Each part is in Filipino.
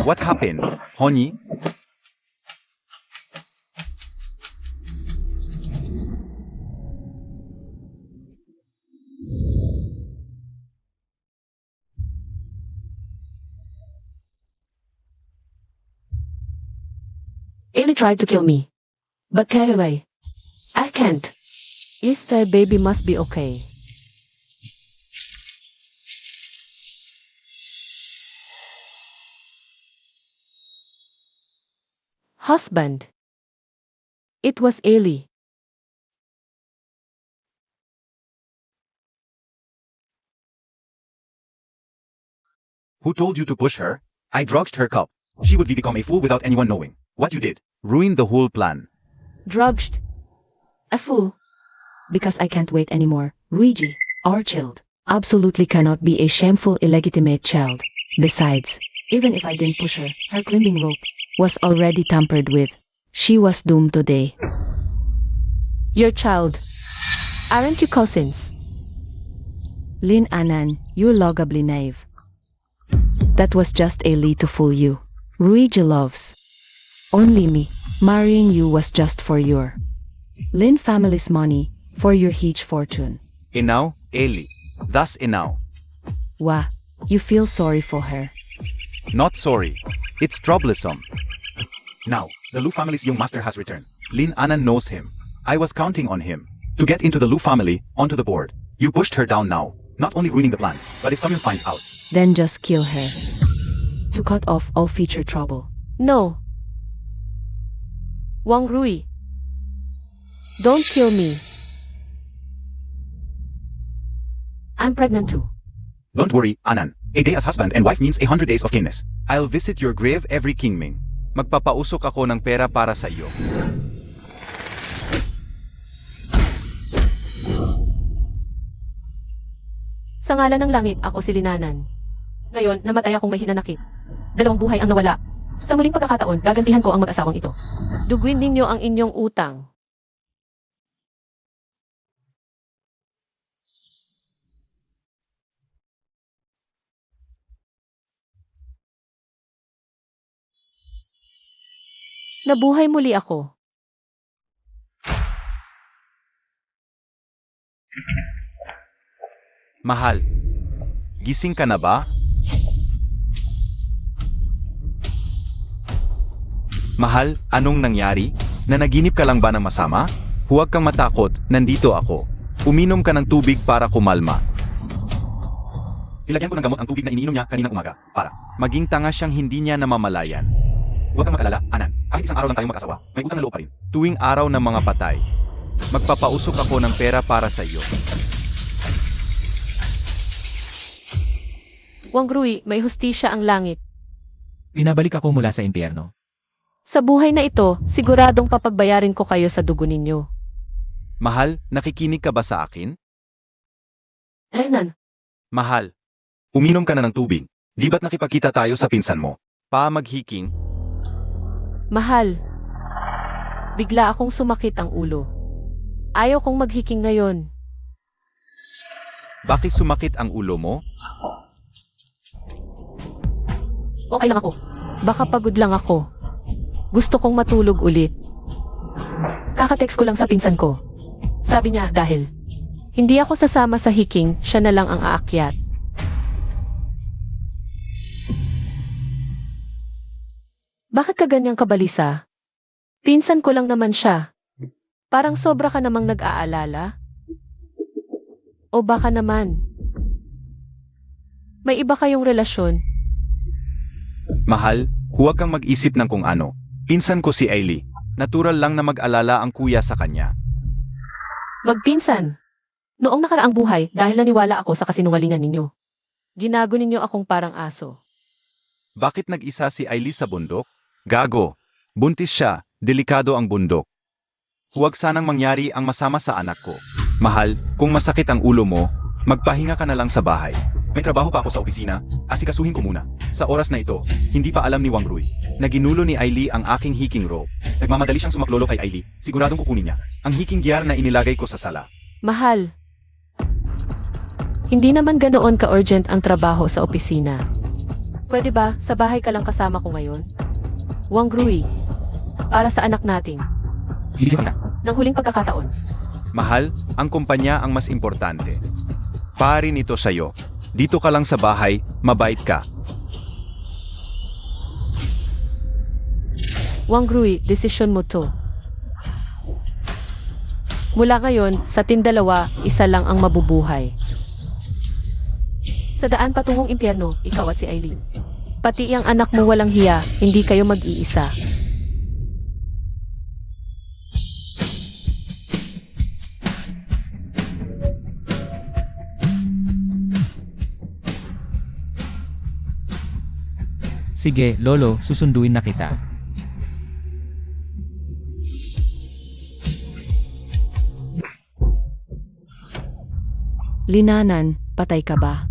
What happened, honey? Ellie tried to kill me. But anyway, I can't. Easter baby must be okay. Husband. It was Ellie. Who told you to push her? I drugged her cup. She would become a fool without anyone knowing. What you did ruined the whole plan. Drugged. A fool. Because I can't wait anymore. Luigi, our child, absolutely cannot be a shameful illegitimate child. Besides, even if I didn't push her, her climbing rope was already tampered with. She was doomed today. Your child. Aren't you cousins? Lin Anan, you're laughably naive. That was just a lie to fool you. Luigi loves only me. Marrying you was just for your Lin family's money, for your huge fortune. Enow, Ellie. Thus enow. Wah, you feel sorry for her. Not sorry. It's troublesome. Now, the Lu family's young master has returned. Lin Anan knows him. I was counting on him to get into the Lu family, onto the board. You pushed her down now, not only ruining the plan, but if someone finds out. Then just kill her. To cut off all future trouble. No. Wang Rui. Don't kill me. I'm pregnant too. Don't worry, Anan. A day as husband and wife means 100 days of kiness. I'll visit your grave every Kingming. Magpapausok ako ng pera para sa iyo. Sa ngalan ng langit, ako si Linanan. Ngayon, namatay akong may hinanakit. 2 buhay ang nawala. Sa muling pagkakataon, gagantihan ko ang mag-asawang ito. Duguin ninyo ang inyong utang. Nabuhay muli ako. Mahal, gising ka na ba? Mahal, anong nangyari? Nanaginip ka lang ba ng masama? Huwag kang matakot, nandito ako. Uminom ka ng tubig para kumalma. Nilagyan ko ng gamot ang tubig na iniinom niya kaninang umaga, para maging tanga siyang hindi niya namamalayan. Huwag kang mag-alala, Anan. Kahit isang araw lang tayong mag-asawa, may utang na loob pa rin. Tuwing araw ng mga patay, magpapausok ako ng pera para sa iyo. Wang Rui, may hustisya ang langit. Pinabalik ako mula sa impyerno. Sa buhay na ito, siguradong papagbayarin ko kayo sa dugo ninyo. Mahal, nakikinig ka ba sa akin? Lenan, Mahal, uminom ka na ng tubig. Di ba't nakipagkita tayo sa pinsan mo? Pa maghiking? mahal. Bigla akong sumakit ang ulo. Ayaw kong maghiking ngayon. Bakit sumakit ang ulo mo? Okay lang ako. Baka pagod lang ako. Gusto kong matulog ulit. Kakatext ko lang sa pinsan ko. Sabi niya dahil hindi ako sasama sa hiking, siya na lang ang aakyat. Bakit ka ganyang kabalisa? Pinsan ko lang naman siya. Parang sobra ka namang nag-aalala. O baka naman may iba kayong relasyon. Mahal, huwag kang mag-isip ng kung ano. Pinsan ko si Ailey. Natural lang na mag-alala ang kuya sa kanya. Magpinsan. Noong nakaraang buhay, dahil naniwala ako sa kasinungalingan ninyo. Ginago ninyo akong parang aso. Bakit nag-isa si Ailey sa bundok? Gago. Buntis siya, delikado ang bundok. Huwag sanang mangyari ang masama sa anak ko. Mahal, kung masakit ang ulo mo, magpahinga ka na lang sa bahay. May trabaho pa ako sa opisina, asikasuhin ko muna. Sa oras na ito, hindi pa alam ni Wang Rui na ginulo ni Ailey ang aking hiking rope. Nagmamadali siyang sumaklolo kay Ailey, siguradong kukunin niya ang hiking gear na inilagay ko sa sala. Mahal. Hindi naman ganoon ka-urgent ang trabaho sa opisina. Pwede ba, sa bahay ka lang kasama ko ngayon? Wang Rui. Para sa anak natin. Bibigyan kita. Nang huling pagkakataon. Mahal, ang kumpanya ang mas importante. Pari nito sa'yo. Dito ka lang sa bahay, mabait ka. Wang Rui, desisyon mo to. Mula ngayon, sa tindalawa, isa lang ang mabubuhay. Sa daan patungong impyerno, ikaw at si Aileen. Pati ang anak mo walang hiya, hindi kayo mag-iisa. Sige, Lolo, susunduin na kita. Linanan, patay ka ba?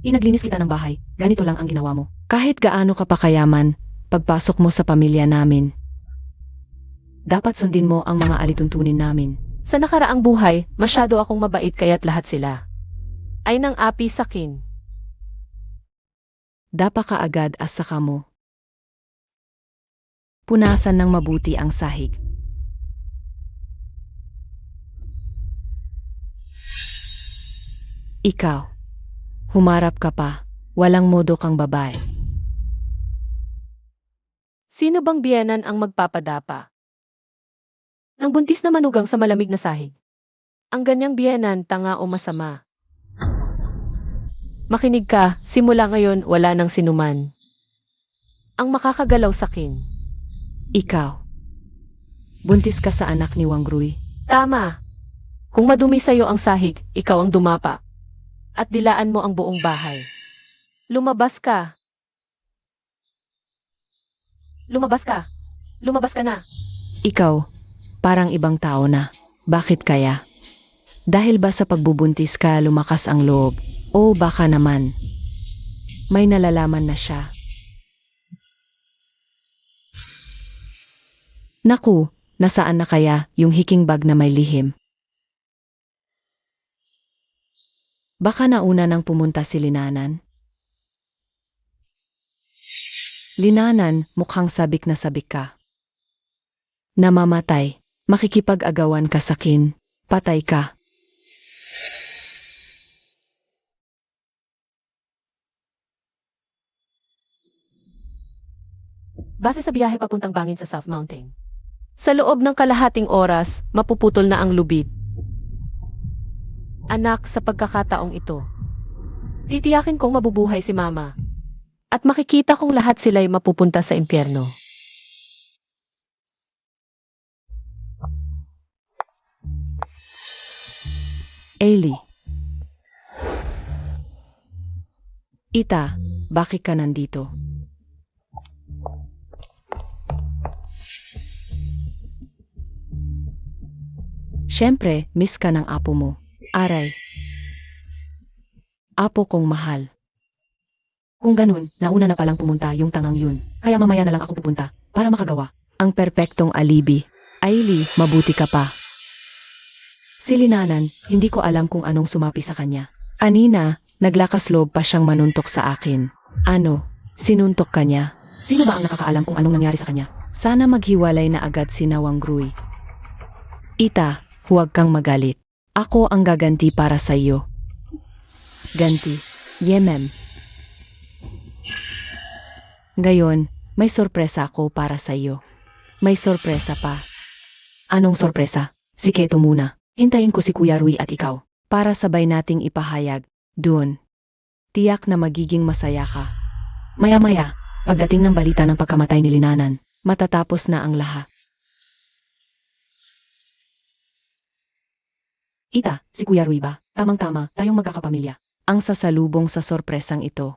Inaglinis kita ng bahay, ganito lang ang ginawa mo. Kahit gaano ka pa kayaman, pagpasok mo sa pamilya namin, dapat sundin mo ang mga alituntunin namin. Sa nakaraang buhay, masyado akong mabait kaya't lahat sila ay nang api sakin. Dapa ka agad asaka mo. Punasan ng mabuti ang sahig. Ikaw, humarap ka pa, walang modo kang babae. Sino bang biyenan ang magpapadapa? Nang buntis na manugang sa malamig na sahig. Ang ganyang biyenan, tanga o masama. Makinig ka, simula ngayon wala nang sinuman ang makakagalaw sakin. Ikaw, buntis ka sa anak ni Wang Rui. Tama. Kung madumi sa'yo ang sahig, ikaw ang dumapa. At dilaan mo ang buong bahay. Lumabas ka. Lumabas ka. Lumabas ka na. Ikaw, parang ibang tao na. Bakit kaya? Dahil ba sa pagbubuntis ka lumakas ang loob? O baka naman, may nalalaman na siya. Naku, nasaan na kaya yung hiking bag na may lihim? Baka nauna nang pumunta si Linanan? Linanan, mukhang sabik na sabik ka. Namamatay, makikipag-agawan ka sakin, patay ka. Base sa biyahe papuntang Bangin sa South Mountain. Sa loob ng kalahating oras, mapuputol na ang lubid. Anak, sa pagkakataong ito, titiyakin kong mabubuhay si Mama. At makikita kong lahat sila'y mapupunta sa impyerno. Ailey. Ita, bakit ka nandito? Siyempre, miss ka ng apo mo. Aray. Apo kong mahal. Kung ganun, nauna na palang pumunta yung tangang yun. Kaya mamaya na lang ako pupunta, para makagawa. Ang perpektong alibi. Ailey, mabuti ka pa. Si Linanan, hindi ko alam kung anong sumapi sa kanya. Anina, naglakas loob pa siyang manuntok sa akin. Ano, sinuntok ka niya? Sino ba ang nakakaalam kung anong nangyari sa kanya? Sana maghiwalay na agad si Wang Rui. Ita, huwag kang magalit. Ako ang gaganti para sa iyo. Ganti. Yemem. Ngayon, may sorpresa ako para sa iyo. May sorpresa pa. Anong sorpresa? Si Keto muna. Hintayin ko si Kuya Rui at ikaw. Para sabay nating ipahayag. Doon. Tiyak na magiging masaya ka. Maya-maya, pagdating ng balita ng pagkamatay ni Linanan, matatapos na ang lahat. Ita, si Kuya Rui ba? Tamang-tama, tayong magkakapamilya. Ang sasalubong sa sorpresang ito.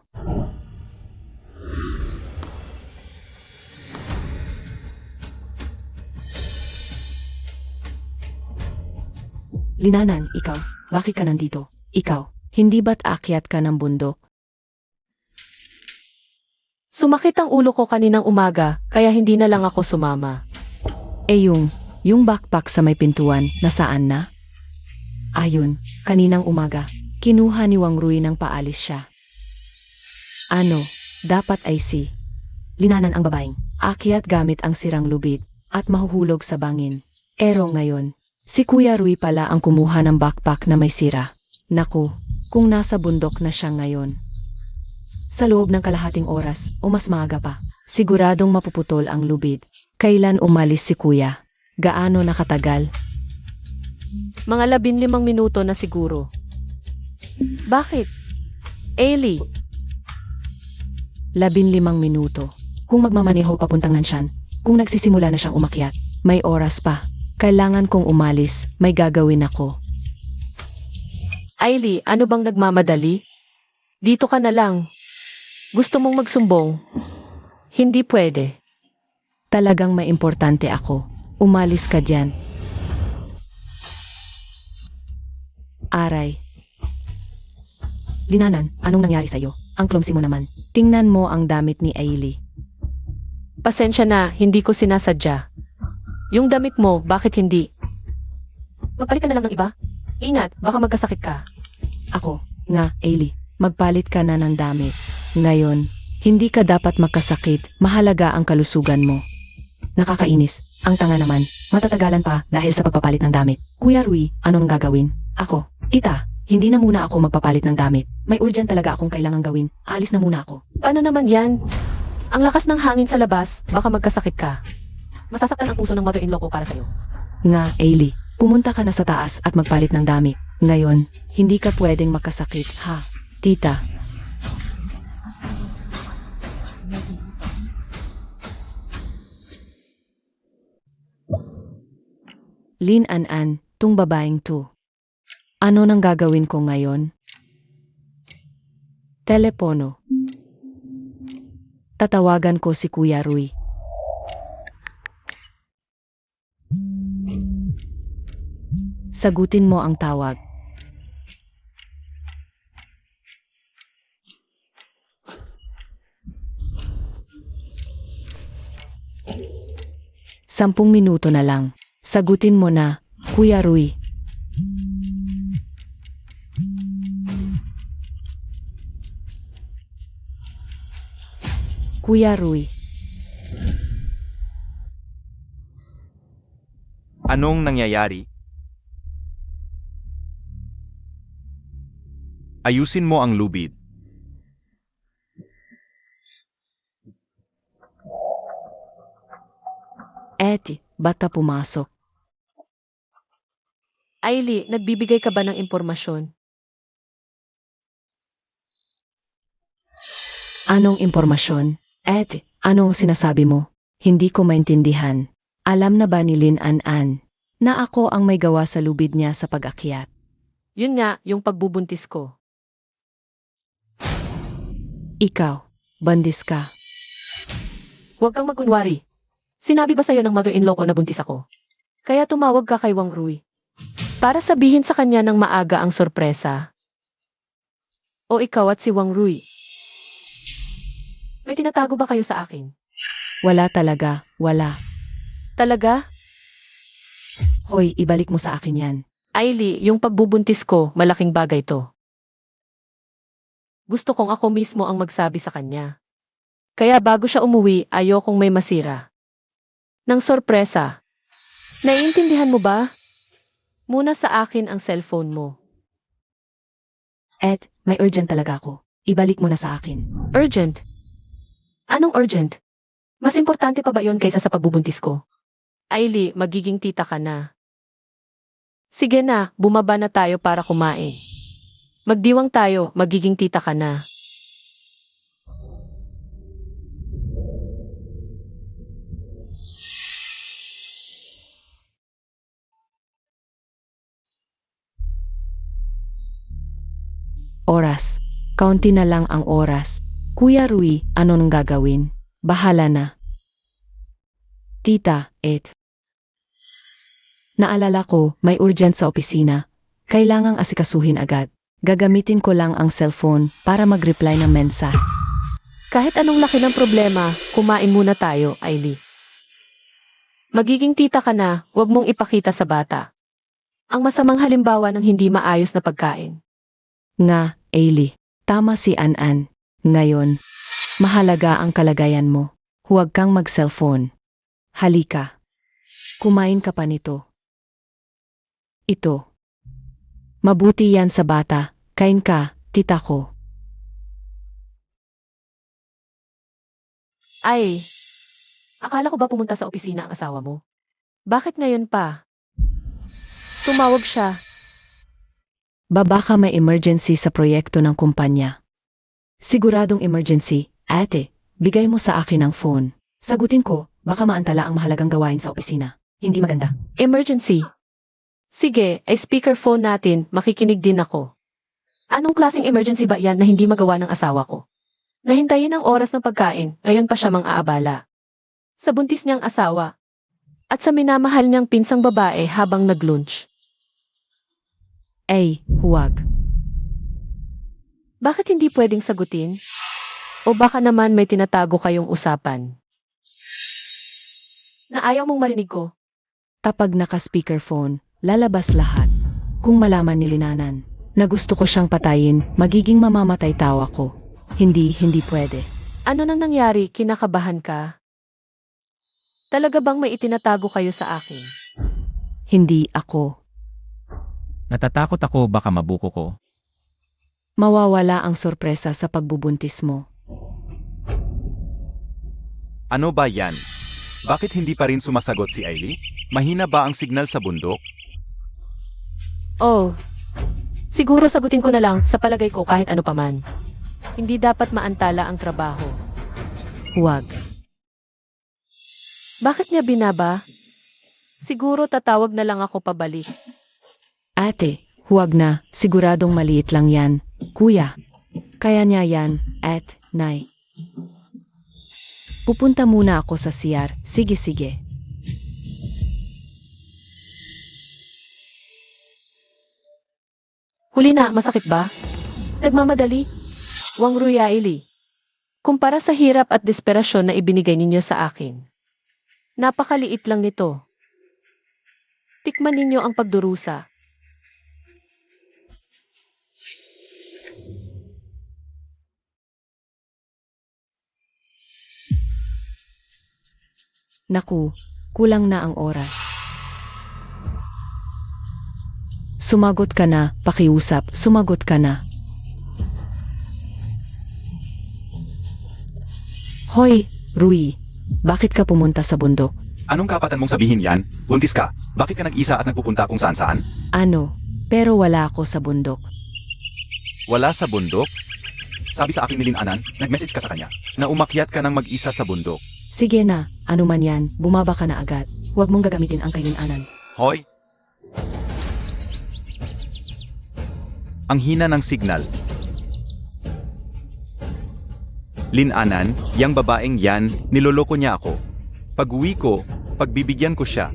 Linanan, ikaw, bakit ka nandito? Ikaw, hindi ba't akyat ka ng bundok? Sumakit ang ulo ko kaninang umaga, kaya hindi na lang ako sumama. Yung backpack sa may pintuan, nasaan na? Ayun, kaninang umaga, kinuha ni Wang Rui nang paalis siya. Ano, Dapat ay si Linanan ang babaeng akyat gamit ang sirang lubid at mahuhulog sa bangin. Pero ngayon, si Kuya Rui pala ang kumuha ng backpack na may sira. Naku, kung nasa bundok na siya ngayon. Sa loob ng kalahating oras o mas maaga pa, siguradong mapuputol ang lubid. Kailan umalis si Kuya? Gaano nakatagal? Mga 15 minuto na siguro. Bakit? Ailey, 15 minuto. Kung magmamaneho papuntang Nanshan, kung nagsisimula na siyang umakyat, may oras pa. Kailangan kong umalis, may gagawin ako. Ailey, ano bang nagmamadali? Dito ka na lang. Gusto mong magsumbong? Hindi pwede. Talagang may importante ako. Umalis ka diyan. Aray. Linanan, anong nangyari sa'yo? Ang clumsy mo naman. Tingnan mo ang damit ni Ailey. Pasensya na, hindi ko sinasadya. Yung damit mo, bakit hindi? Magpalit ka na lang ng iba. Ingat, baka magkasakit ka. Ako, nga, Ailey, magpalit ka na ng damit. Ngayon, hindi ka dapat makasakit, mahalaga ang kalusugan mo. Nakakainis, ang tanga naman, matatagalan pa dahil sa pagpapalit ng damit. Kuya Rui, anong gagawin? Ako, tita, hindi na muna ako magpapalit ng damit. May urgent talaga akong kailangang gawin, alis na muna ako. Paano naman yan? Ang lakas ng hangin sa labas, baka magkasakit ka. Masasaktan ang puso ng mother-in-law ko para sa'yo. Nga, Ailey, pumunta ka na sa taas at magpalit ng damit. Ngayon, hindi ka pwedeng makasakit, ha? Tita. Lin An, tung babaeng to. Ano nang gagawin ko ngayon? Telepono. Tatawagan ko si Kuya Rui. Sagutin mo ang tawag. Sampung minuto na lang. Sagutin mo na, Kuya Rui. Kuya Rui. Anong nangyayari? Ayusin mo ang lubid. Eti, bata pumasok. Ailey, nagbibigay ka ba ng impormasyon? Anong impormasyon? Eti, anong sinasabi mo? Hindi ko maintindihan. Alam na ba ni Lin An na ako ang may gawa sa lubid niya sa pag-akyat? Yun nga, yung pagbubuntis ko. Ikaw, bandis ka. Huwag kang magkunwari. Sinabi ba sa'yo ng mother-in-law ko na buntis ako? Kaya tumawag ka kay Wang Rui. Para sabihin sa kanya ng maaga ang sorpresa. O ikaw at si Wang Rui. May tinatago ba kayo sa akin? Wala talaga, wala. Talaga? Hoy, ibalik mo sa akin yan. Ailey, yung pagbubuntis ko, malaking bagay to. Gusto kong ako mismo ang magsabi sa kanya. Kaya bago siya umuwi, ayokong may masira. Nang sorpresa. Naiintindihan mo ba? Muna sa akin ang cellphone mo. Ed, may urgent talaga ako. Ibalik mo na sa akin. Urgent? Anong urgent? Mas importante pa ba yon kaysa sa pagbubuntis ko? Ailey, magiging tita ka na. Sige na, bumaba na tayo para kumain. Magdiwang tayo, magiging tita ka na. Oras. Kaunti na lang ang oras. Kuya Rui, ano nang gagawin? Bahala na. Tita, Ed. Naalala ko, may urgent sa opisina. Kailangang asikasuhin agad. Gagamitin ko lang ang cellphone para mag-reply ng mensahe. Kahit anong laki ng problema, kumain muna tayo, Ailey. Magiging tita ka na, huwag mong ipakita sa bata. Ang masamang halimbawa ng hindi maayos na pagkain. Nga, Ailey. Tama si An. Ngayon, Mahalaga ang kalagayan mo. Huwag kang mag-cellphone. Halika. Kumain ka pa nito. Ito. Mabuti yan sa bata. Kain ka, tita ko. Ay, akala ko ba pumunta sa opisina ang asawa mo? Bakit ngayon pa? Tumawag siya. Baka may emergency sa proyekto ng kumpanya. Siguradong emergency. Ate, bigay mo sa akin ang phone. Sagutin ko, baka maantala ang mahalagang gawain sa opisina. Hindi maganda. Emergency. Sige, ay speakerphone natin, makikinig din ako. Anong klaseng emergency ba yan na hindi magawa ng asawa ko? Nahintayin ang oras ng pagkain, ngayon pa siya mang-aabala. Sa buntis niyang asawa. At sa minamahal niyang pinsang babae habang nag-lunch. Ay, huwag. Bakit hindi pwedeng sagutin? O baka naman may tinatago kayong usapan? Na ayaw mong marinig ko. Kapag naka-speakerphone, lalabas lahat. Kung malaman ni Linanan na gusto ko siyang patayin, magiging mamamatay tawa ko. Hindi pwede. Ano nang nangyari? Kinakabahan ka? Talaga bang may itinatago kayo sa akin? Hindi ako. Natatakot ako baka mabuko ko. Mawawala ang sorpresa sa pagbubuntis mo. Ano ba yan? Bakit hindi pa rin sumasagot si Ailey? Mahina ba ang signal sa bundok? Oh, siguro sagutin ko na lang sa palagay ko kahit ano paman. Hindi dapat maantala ang trabaho. Huwag. Bakit niya binaba? Siguro tatawag na lang ako pabalik. Ate, huwag na. Siguradong maliit lang yan. Kuya. Kaya niya yan, at, nay. Pupunta muna ako sa CR. Sige. Huli na, masakit ba? Nagmamadali? Wang Ruyaili. Kumpara sa hirap at desperasyon na ibinigay ninyo sa akin. Napakaliit lang nito. Tikman ninyo ang pagdurusa. Naku, kulang na ang oras. Sumagot ka na, pakiusap, sumagot ka na. Hoy, Rui, bakit ka pumunta sa bundok? Anong kapatan mong sabihin yan? Buntis ka? Bakit ka nag-isa at nagpupunta kung saan-saan? Ano, pero wala ako sa bundok. Wala sa bundok? Sabi sa akin ni Linanan, nag-message ka sa kanya, na umakyat ka ng mag-isa sa bundok. Sige na, ano man yan, bumaba ka na agad. Huwag mong gagamitin ang kailinanan. Hoy! Ang hina ng signal. Linanan, yang babaeng yan, niloloko niya ako. Pag-uwi ko, pagbibigyan ko siya.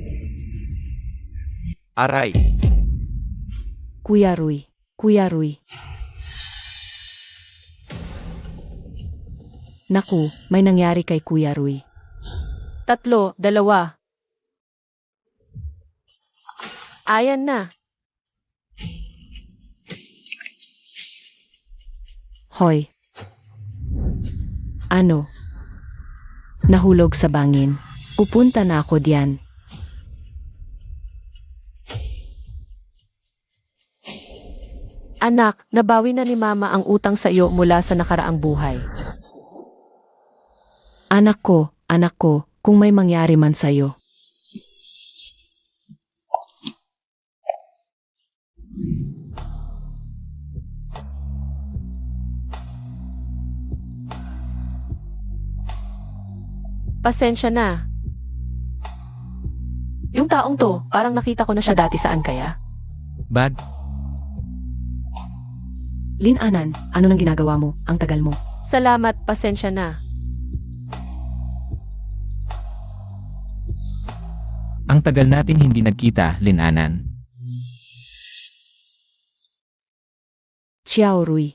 Aray! Kuya Rui. Naku, may nangyari kay Kuya Rui. 3, 2. Ayan na. Hoy. Ano? Nahulog sa bangin. Pupunta na ako diyan. Anak, nabawi na ni Mama ang utang sa iyo mula sa nakaraang buhay. Anak ko, kung may mangyari man sa'yo. Pasensya na. Yung taong to, parang nakita ko na siya dati, saan kaya? Bad? Linanan, ano nang ginagawa mo? Ang tagal mo. Salamat, pasensya na. Ang tagal natin hindi nagkita, Linanan. Ciao, Rui.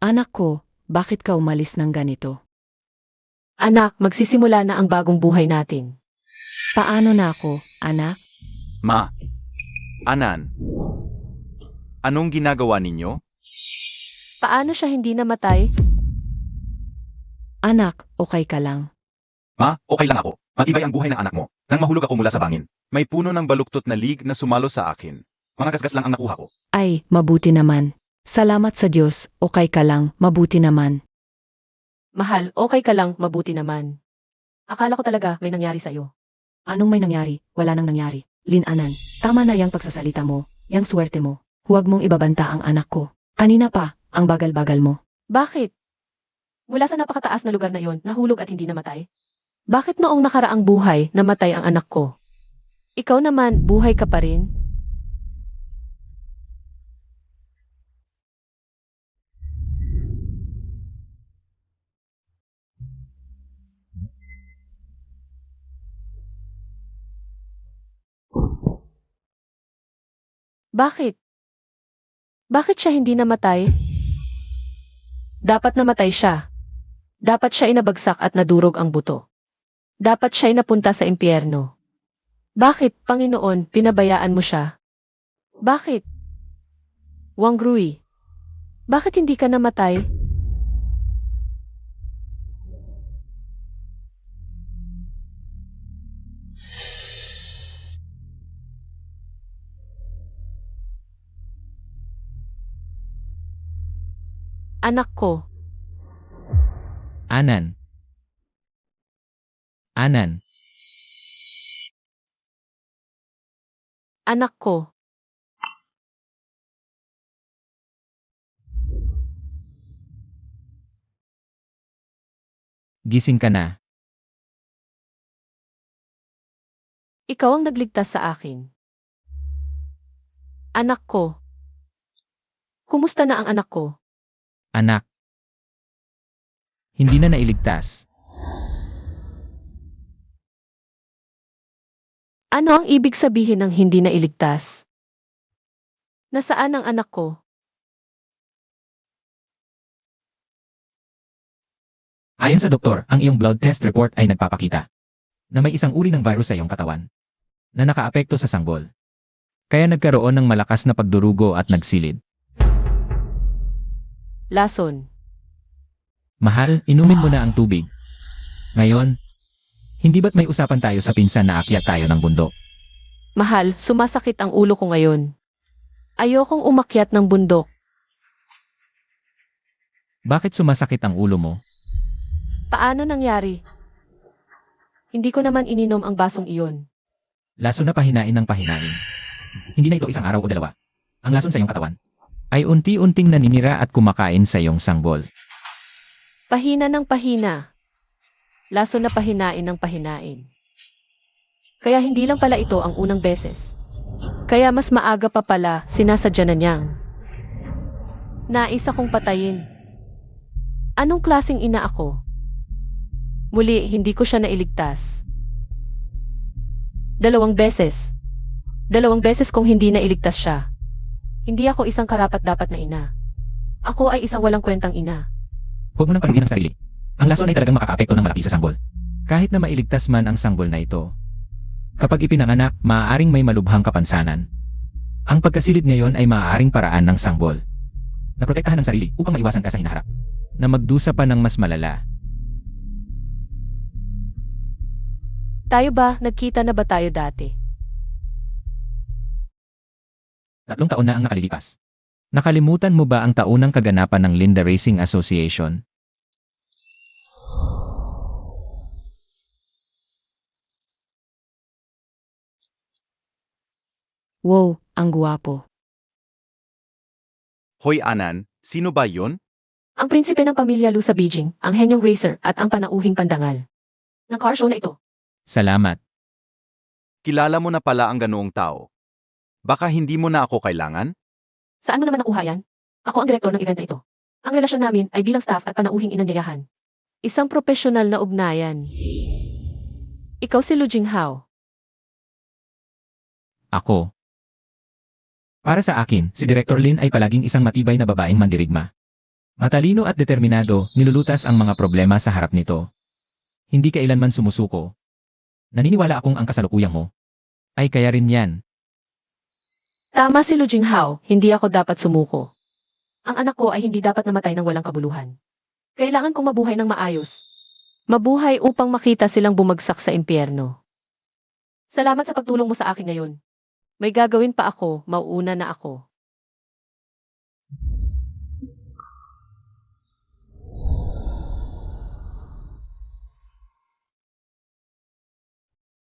Anak ko, bakit ka umalis ng ganito? Anak, magsisimula na ang bagong buhay natin. Paano na ako, anak? Ma. Anan. Anong ginagawa ninyo? Paano siya hindi namatay? Anak, okay ka lang. Ma, okay lang ako. Matibay ang buhay ng anak mo. Nang mahulog ako mula sa bangin. May puno ng baluktot na lig na sumalo sa akin. Mga gasgas lang ang nakuha ko. Ay, mabuti naman. Salamat sa Diyos, okay ka lang, mabuti naman. Mahal, okay ka lang, mabuti naman. Akala ko talaga may nangyari sa'yo. Anong may nangyari? Wala nang nangyari. Linanan, tama na yang pagsasalita mo, yang swerte mo. Huwag mong ibabanta ang anak ko. Kanina pa, ang bagal-bagal mo. Bakit? Mula sa napakataas na lugar na yon, nahulog at hindi namatay? Bakit noong nakaraang buhay, namatay ang anak ko? Ikaw naman, buhay ka pa rin? Bakit? Bakit siya hindi namatay? Dapat namatay siya. Dapat siya inabagsak at nadurog ang buto. Dapat siya napunta sa impyerno. Bakit, Panginoon, pinabayaan mo siya? Bakit? Wang Rui, bakit hindi ka namatay? Anak ko, Anan. Anan. anak ko. Gising ka na. Ikaw ang nagligtas sa akin. Anak ko. Kumusta na ang anak ko? Anak. Hindi na nailigtas. Ano ang ibig sabihin ng hindi na iligtas? Nasaan ang anak ko? Ayon sa doktor, ang iyong blood test report ay nagpapakita na may isang uri ng virus sa iyong katawan na nakaapekto sa sanggol. Kaya nagkaroon ng malakas na pagdurugo at nagsilid. Lason. Mahal, inumin mo na ang tubig. Ngayon, hindi ba't may usapan tayo sa pinsan na akyat tayo ng bundok? Mahal, sumasakit ang ulo ko ngayon. Ayokong umakyat ng bundok. Bakit sumasakit ang ulo mo? Paano nangyari? Hindi ko naman ininom ang basong iyon. Lason na pahinain ng pahinain. Hindi na ito isang araw o dalawa. Ang lason sa iyong katawan ay unti-unting naninira at kumakain sa iyong sanggol. Pahina ng pahina. Lason na pahinain ng pahinain. Kaya hindi lang pala ito ang unang beses. Kaya mas maaga pa pala sinasadya na niyang. Nais akong patayin. Anong klaseng ina ako? Muli, hindi ko siya nailigtas. 2 beses. 2 beses kong hindi nailigtas siya. Hindi ako isang karapat-dapat na ina. Ako ay isang walang kwentang ina. Huwag mo nang paluin ang sarili. Ang lason ay talagang makakaapekto ng malaki sa sanggol. Kahit na mailigtas man ang sanggol na ito. Kapag ipinanganak, maaaring may malubhang kapansanan. Ang pagkasilid ngayon ay maaaring paraan ng sanggol. Naprotektahan ng sarili upang maiwasan ka sa hinaharap. Na magdusa pa ng mas malala. Tayo ba, nagkita na ba tayo dati? 3 taon na ang nakalilipas. Nakalimutan mo ba ang taunang kaganapan ng Linda Racing Association? Wow, ang guwapo. Hoy Anan, sino ba yun? Ang prinsipe ng pamilya Lu sa Beijing, ang henyong racer at ang panauhing pandangal ng car show na ito. Salamat. Kilala mo na pala ang ganoong tao. Baka hindi mo na ako kailangan? Saan mo naman nakuha yan? Ako ang direktor ng event na ito. Ang relasyon namin ay bilang staff at panauhing inanyayahan. Isang profesional na ugnayan. Ikaw si Lu Jinghao. Ako. Para sa akin, si Director Lin ay palaging isang matibay na babaeng mandirigma. Matalino at determinado, nilulutas ang mga problema sa harap nito. Hindi kailanman sumusuko. Naniniwala akong ang kasalukuyang mo ay kaya rin yan. Tama si Lu Jinghao, hindi ako dapat sumuko. Ang anak ko ay hindi dapat namatay ng walang kabuluhan. Kailangan kong mabuhay ng maayos. Mabuhay upang makita silang bumagsak sa impyerno. Salamat sa pagtulong mo sa akin ngayon. May gagawin pa ako, mauuna na ako.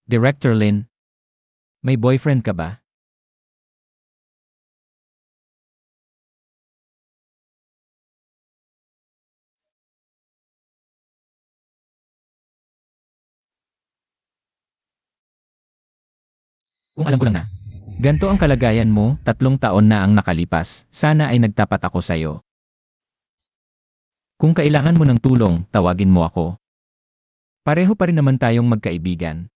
Director Lin, may boyfriend ka ba? Kung alam ko lang na. Ganto ang kalagayan mo, 3 taon na ang nakalipas, sana ay nagtapat ako sa'yo. Kung kailangan mo ng tulong, tawagin mo ako. Pareho pa rin naman tayong magkaibigan.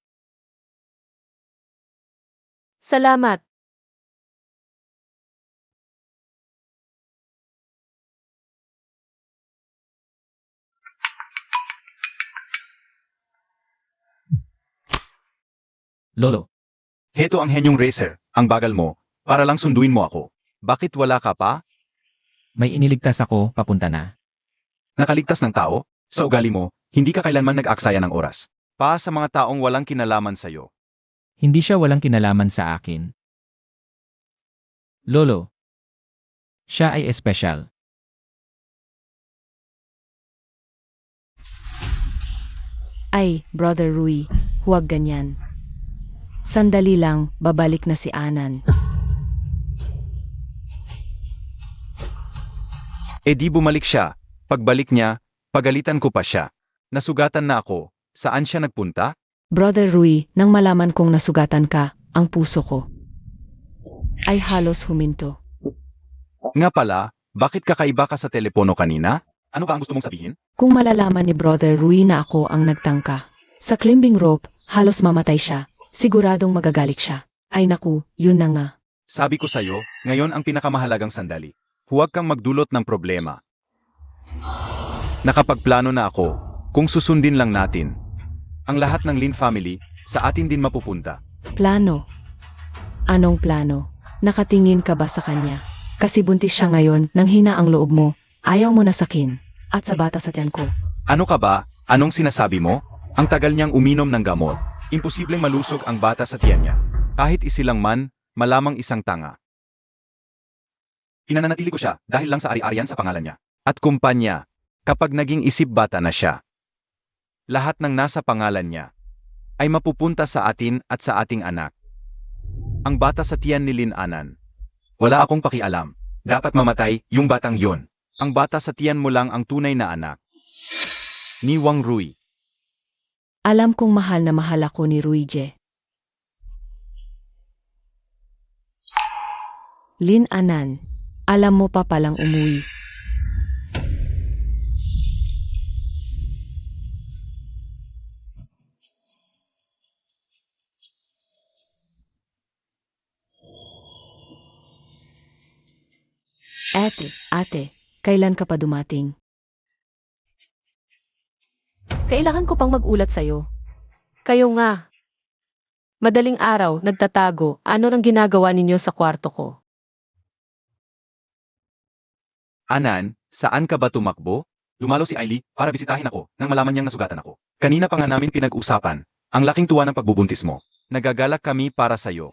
Salamat. Lolo, Heto ang henyong racer, ang bagal mo, para lang sunduin mo ako. Bakit wala ka pa? may iniligtas ako, papunta na. Nakaligtas ng tao? Sa ugali mo, hindi ka kailanman nag-aksaya ng oras. Pa sa mga taong walang kinalaman sa'yo. Hindi siya walang kinalaman sa akin. Lolo, siya ay espesyal. Ay, Brother Rui, huwag ganyan. Sandali lang, babalik na si Anan. E di bumalik siya. Pagbalik niya, pagalitan ko pa siya. Nasugatan na ako. Saan siya nagpunta? Brother Rui, nang malaman kong nasugatan ka, ang puso ko ay halos huminto. Nga pala, bakit kakaiba ka sa telepono kanina? Ano ba ang gusto mong sabihin? Kung malalaman ni Brother Rui na ako ang nagtangka sa climbing rope, halos mamatay siya. Siguradong magagalit siya. Ay naku, yun na nga. Sabi ko sa'yo, ngayon ang pinakamahalagang sandali. Huwag kang magdulot ng problema. Nakapagplano na ako. Kung susundin lang natin, ang lahat ng Lin family, sa atin din mapupunta. Plano? Anong plano? Nakatingin ka ba sa kanya? Kasi buntis siya ngayon, nang hina ang loob mo, ayaw mo na sakin, at sa bata sa tiyan ko. Ano ka ba? Anong sinasabi mo? Ang tagal niyang uminom ng gamot. Imposibleng malusog ang bata sa tiyan niya. Kahit isilang man, malamang isang tanga. Pinananatili ko siya dahil lang sa ari-arian sa pangalan niya. At kumpanya, kapag naging isip bata na siya, lahat ng nasa pangalan niya ay mapupunta sa atin at sa ating anak. Ang bata sa tiyan ni Lin Anan. Wala akong pakialam. Dapat mamatay yung batang yon. Ang bata sa tiyan mo lang ang tunay na anak. Ni Wang Rui. Alam kong mahal na mahal ako ni Ruije. Lin Anan, alam mo pa palang umuwi. Ate, kailan ka pa dumating? Kailangan ko pang magulat sa'yo. Kayo nga. Madaling araw, nagtatago, ano nang ginagawa ninyo sa kwarto ko? Anan, saan ka ba tumakbo? Dumalo si Ailey para bisitahin ako nang malaman niyang nasugatan ako. Kanina pa nga namin pinag-usapan ang laking tuwa ng pagbubuntis mo. Nagagalak kami para sa'yo.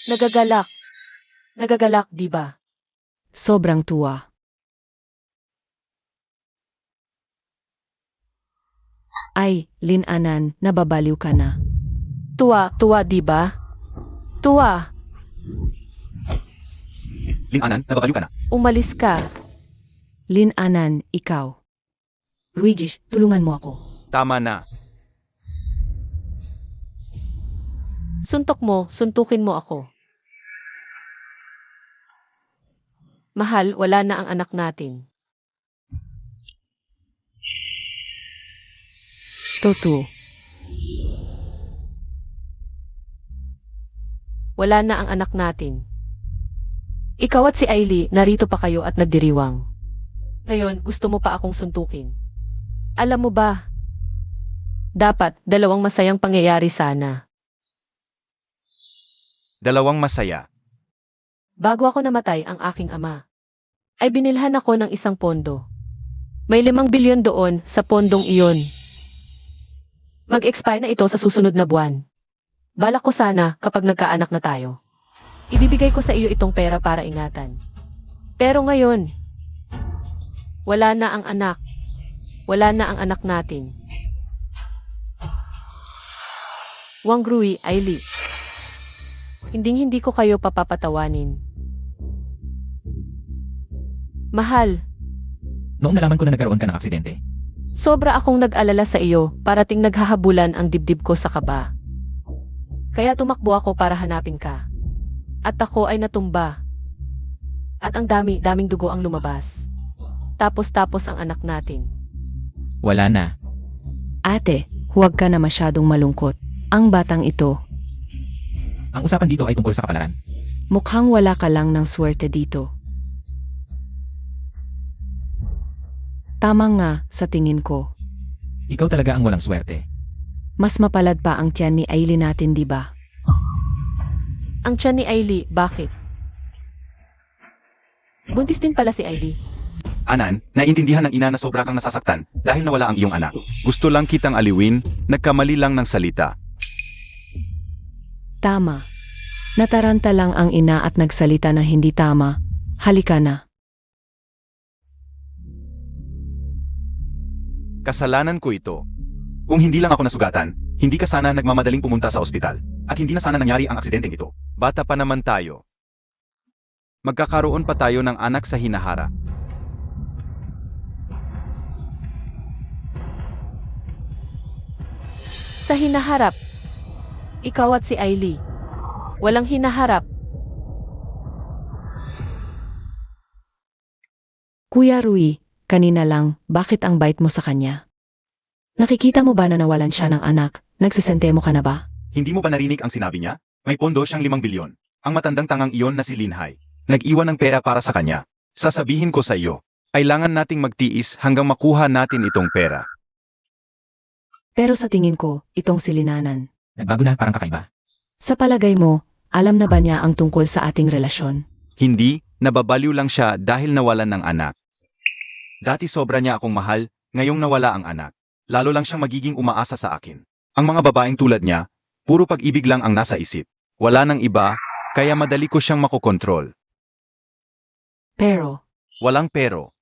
Nagagalak. Nagagalak, di ba? Sobrang tuwa. Ay, Lin Anan, nababaliw ka na. Tuwa, di ba? Tuwa, Lin Anan, nababaliw ka na. umalis ka. Lin Anan, ikaw. Luigi, tulungan mo ako. Tama na. Suntok mo, suntukin mo ako. Mahal, wala na ang anak natin. Totoo. Wala na ang anak natin. Ikaw at si Ailey, narito pa kayo at nagdiriwang. Ngayon, gusto mo pa akong suntukin. Alam mo ba? Dapat, dalawang masayang pangyayari sana. Dalawang masaya. Bago ako namatay ang aking ama, ay binilhan ako ng isang pondo. May 5 bilyon doon sa pondong iyon. Mag-expire na ito sa susunod na buwan. Balak ko sana kapag nagkaanak na tayo. Ibibigay ko sa iyo itong pera para ingatan. Pero ngayon, wala na ang anak. Wala na ang anak natin. Wang Rui, Ailey. Hindi ko kayo papapatawanin. Mahal, Noong nalaman ko na nagkaroon ka ng aksidente, sobra akong nag-alala sa iyo, parating naghahabulan ang dibdib ko sa kaba. Kaya tumakbo ako para hanapin ka. At ako ay natumba. At ang daming dugo ang lumabas. Tapos ang anak natin. wala na. Ate, huwag ka na masyadong malungkot. Ang batang ito, Ang usapan dito ay tungkol sa kapalaran. mukhang wala ka lang ng swerte dito. Tama nga sa tingin ko. Ikaw talaga ang walang swerte. Mas mapalad pa ang tiyan ni Ailey natin, di ba? Ang tiyan ni Ailey, bakit? Buntis din pala si Ailey. Anan, naintindihan ng ina na sobra kang nasasaktan dahil nawala ang iyong anak. Gusto lang kitang aliwin, nagkamali lang ng salita. Tama. Nataranta lang ang ina at nagsalita na hindi tama. Halika na. Kasalanan ko ito. Kung hindi lang ako nasugatan, hindi ka sana nagmamadaling pumunta sa ospital. At hindi na sana nangyari ang aksidenteng ito. Bata pa naman tayo. Magkakaroon pa tayo ng anak sa hinaharap. Sa hinaharap. Ikaw at si Ailey. Walang hinaharap. Kuya Rui, kanina lang, bakit ang bait mo sa kanya? Nakikita mo ba na nawalan siya ng anak? Nagsisentemo ka na ba? Hindi mo ba narinig ang sinabi niya? May pondo siyang 5 bilyon. Ang matandang tangang iyon na si Linhay. Nag-iwan ng pera para sa kanya. Sasabihin ko sa iyo, kailangan nating magtiis hanggang makuha natin itong pera. Pero sa tingin ko, itong silinanan. Nagbago na, parang kakaiba. Sa palagay mo, alam na ba niya ang tungkol sa ating relasyon? Hindi, nababaliw lang siya dahil nawalan ng anak. Dati sobra niya akong mahal, ngayong nawala ang anak. Lalo lang siyang magiging umaasa sa akin. Ang mga babaeng tulad niya, puro pag-ibig lang ang nasa isip. Wala nang iba, kaya madali ko siyang makokontrol. Pero, Walang pero.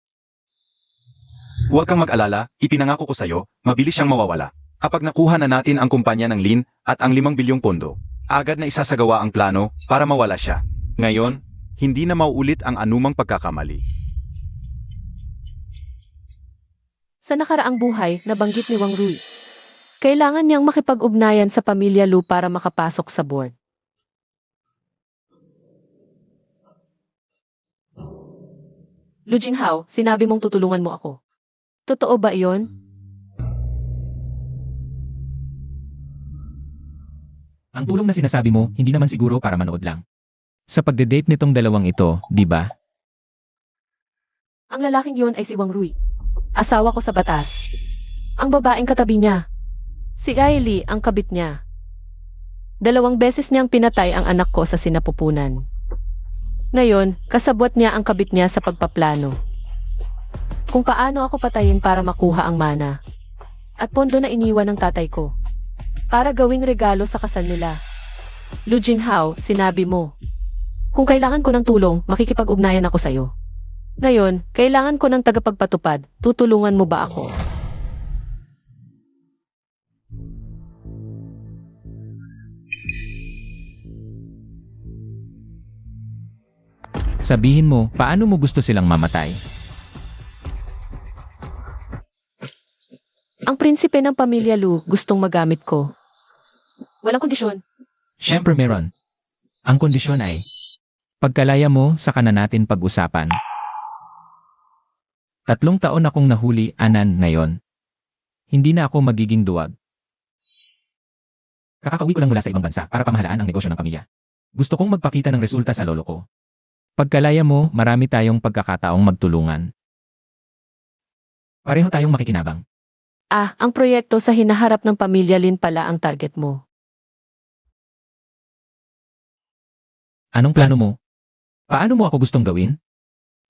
Huwag kang mag-alala, ipinangako ko sa'yo, mabilis siyang mawawala. Kapag nakuha na natin ang kumpanya ng Lin at ang 5 bilyong pondo, agad na isasagawa ang plano para mawala siya. Ngayon, hindi na mauulit ang anumang pagkakamali. Sa nakaraang buhay, nabanggit ni Wang Rui. Kailangan niyang makipag-ugnayan sa pamilya Lu para makapasok sa board. Lu Jinghao, sinabi mong tutulungan mo ako. Totoo ba iyon? Ang tulong na sinasabi mo, hindi naman siguro para manood lang. Sa pagde-date nitong dalawang ito, di ba? Ang lalaking yun ay si Wang Rui. Asawa ko sa batas. Ang babaeng katabi niya. Si Ailey ang kabit niya. 2 beses niyang pinatay ang anak ko sa sinapupunan. Ngayon, kasabwat niya ang kabit niya sa pagpaplano. Kung paano ako patayin para makuha ang mana. At pondo na iniwan ng tatay ko. Para gawing regalo sa kasal nila. Lu Jinghao, sinabi mo. Kung kailangan ko ng tulong, makikipag-ugnayan ako sa'yo. Ngayon, kailangan ko ng tagapagpatupad, tutulungan mo ba ako? Sabihin mo, paano mo gusto silang mamatay? Ang prinsipe ng pamilya Lu gustong magamit ko. Walang kondisyon. Siyempre meron. Ang kondisyon ay, pagkalaya mo, saka na natin pag-usapan. 3 taon akong nahuli, Anan, ngayon. Hindi na ako magiging duwag. Kakakauwi ko lang mula sa ibang bansa para pamahalaan ang negosyo ng pamilya. Gusto kong magpakita ng resulta sa lolo ko. Pagkalaya mo, marami tayong pagkakataong magtulungan. Pareho tayong makikinabang. Ah, ang proyekto sa hinaharap ng pamilya Lin pala ang target mo. Anong plano mo? Paano mo ako gustong gawin?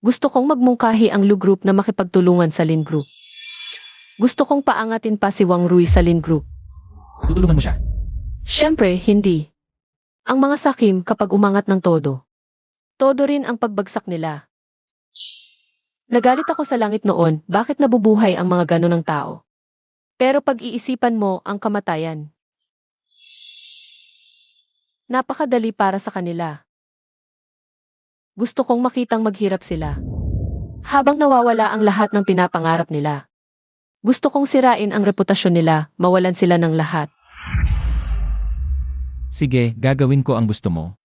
Gusto kong magmungkahi ang Lu Group na makipagtulungan sa Lin Group. Gusto kong paangatin pa si Wang Rui sa Lin Group. Tutulungan mo siya. Siyempre, hindi. Ang mga sakim kapag umangat ng todo. Todo rin ang pagbagsak nila. Nagalit ako sa langit noon, bakit nabubuhay ang mga ganun ng tao? Pero pag-iisipan mo ang kamatayan. Napakadali para sa kanila. Gusto kong makitang maghirap sila. Habang nawawala ang lahat ng pinapangarap nila. Gusto kong sirain ang reputasyon nila, mawalan sila ng lahat. Sige, gagawin ko ang gusto mo.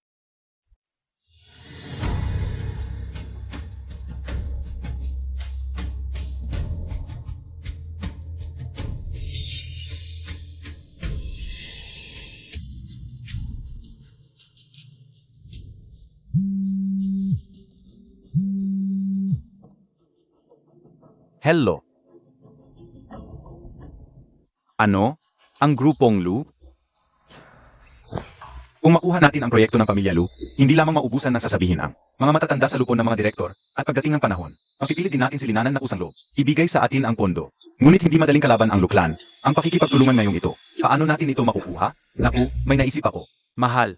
Hello. Ano? Ang grupong Lu? Kung makuha natin ang proyekto ng Pamilya Lu, hindi lamang maubusan ng sasabihin ang mga matatanda sa lupon ng mga direktor at pagdating ng panahon, mapipilit din natin si Linanan na kusang loob, ibigay sa atin ang pondo. Ngunit hindi madaling kalaban ang Luklan, ang pakikipagtulungan ngayong ito. Paano natin ito makukuha? Naku, may naisip ako. Mahal.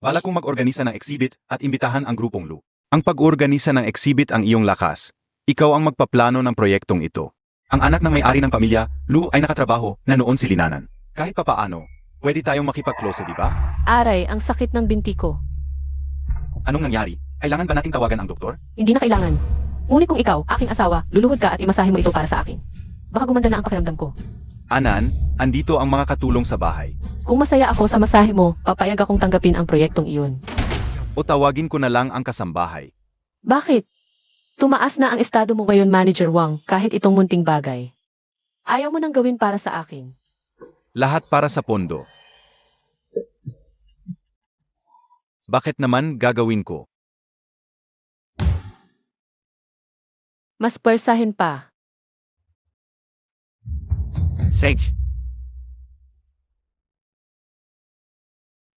Bala kong mag-organisa ng exhibit at imbitahan ang grupong Lu. Ang pag-organisa ng exhibit ang iyong lakas. Ikaw ang magpaplano ng proyektong ito. Ang anak ng may-ari ng pamilya, Lu, ay nakatrabaho na noon si Linanan. Kahit papaano, pwede tayong makipag-close, di ba? Aray, ang sakit ng binti ko. Anong nangyari? Kailangan ba nating tawagan ang doktor? Hindi na kailangan. Ngunit kung ikaw, aking asawa, luluhod ka at imasahe mo ito para sa akin. Baka gumanda na ang pakiramdam ko. Anan, andito ang mga katulong sa bahay. Kung masaya ako sa masahe mo, papayag akong tanggapin ang proyektong iyon. O tawagin ko na lang ang kasambahay. Bakit? Tumaas na ang estado mo ngayon, Manager Wang, kahit itong munting bagay. Ayaw mo nang gawin para sa akin. Lahat para sa pondo. Bakit naman gagawin ko? Mas pwersahin pa. Sage,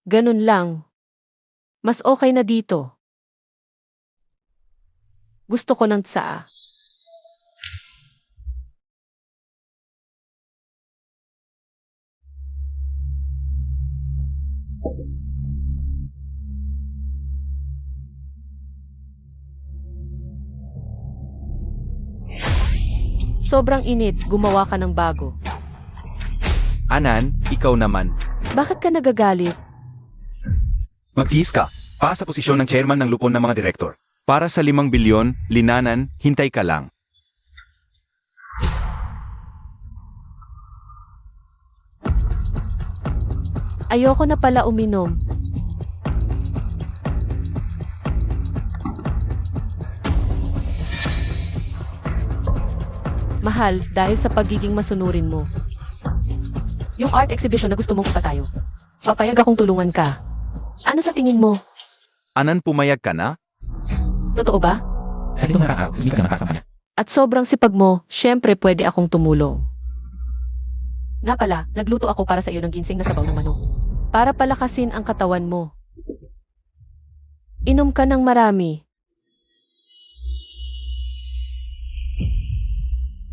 Ganun lang. Mas okay na dito. Gusto ko ng tsaa. Sobrang init, gumawa ka ng bago. Anan, ikaw naman. Bakit ka nagagalit? Magtiis ka. Pa sa posisyon ng chairman ng lupon ng mga direktor. Para sa 5 bilyon, Linanan, hintay ka lang. Ayoko na pala uminom. Mahal, dahil sa pagiging masunurin mo. Yung art exhibition na gusto mong tayo. Papayag akong tulungan ka. Ano sa tingin mo? Anan, pumayag ka na? Totoo ba? Kahit itong nakakaaw, hindi ka na kasama niya. At sobrang sipag mo, syempre pwede akong tumulong. Nga pala, nagluto ako para sa iyo ng ginseng na sabaw ng manok. Para palakasin ang katawan mo. Inom ka ng marami.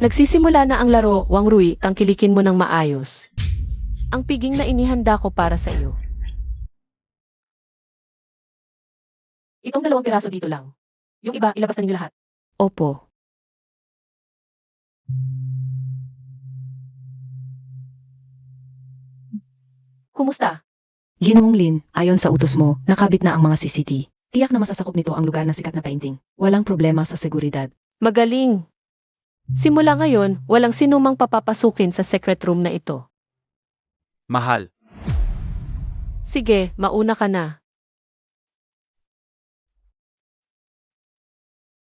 Nagsisimula na ang laro, Wang Rui, tangkilikin mo ng maayos. Ang piging na inihanda ko para sa iyo. Itong 2 piraso dito lang. Yung iba, ilabas na ninyo lahat. Opo. Kumusta? Ginoong Lin, ayon sa utos mo, nakabit na ang mga CCTV. Tiyak na masasakop nito ang lugar ng sikat na painting. Walang problema sa seguridad. Magaling. Simula ngayon, walang sinumang papapasukin sa secret room na ito. Mahal. Sige, mauna ka na.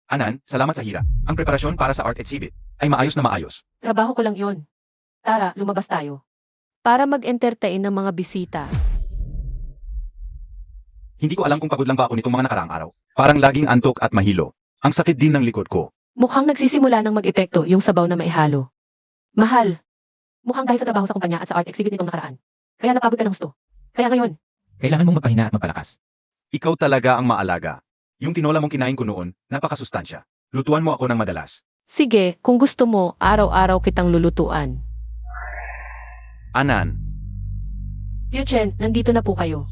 Anan, salamat sa hira. Ang preparasyon para sa art exhibit ay maayos na maayos. Trabaho ko lang yon. Tara, lumabas tayo. Para mag-entertain ng mga bisita. Hindi ko alam kung pagod lang ba ako nitong mga nakaraang araw. Parang laging antok at mahilo. Ang sakit din ng likod ko. Mukhang nagsisimula ng mag-epekto yung sabaw na maihalo. Mahal. Mukhang dahil sa trabaho sa kumpanya at sa art exhibit nitong nakaraan. Kaya napagod ka ng gusto. Kaya ngayon, Kailangan mong magpahinga at magpalakas. Ikaw talaga ang maalaga. Yung tinola mong kinain ko noon, napakasustansya. Lutuan mo ako ng madalas. sige, kung gusto mo, araw-araw kitang lulutuan. Anan, Chen, nandito na po kayo.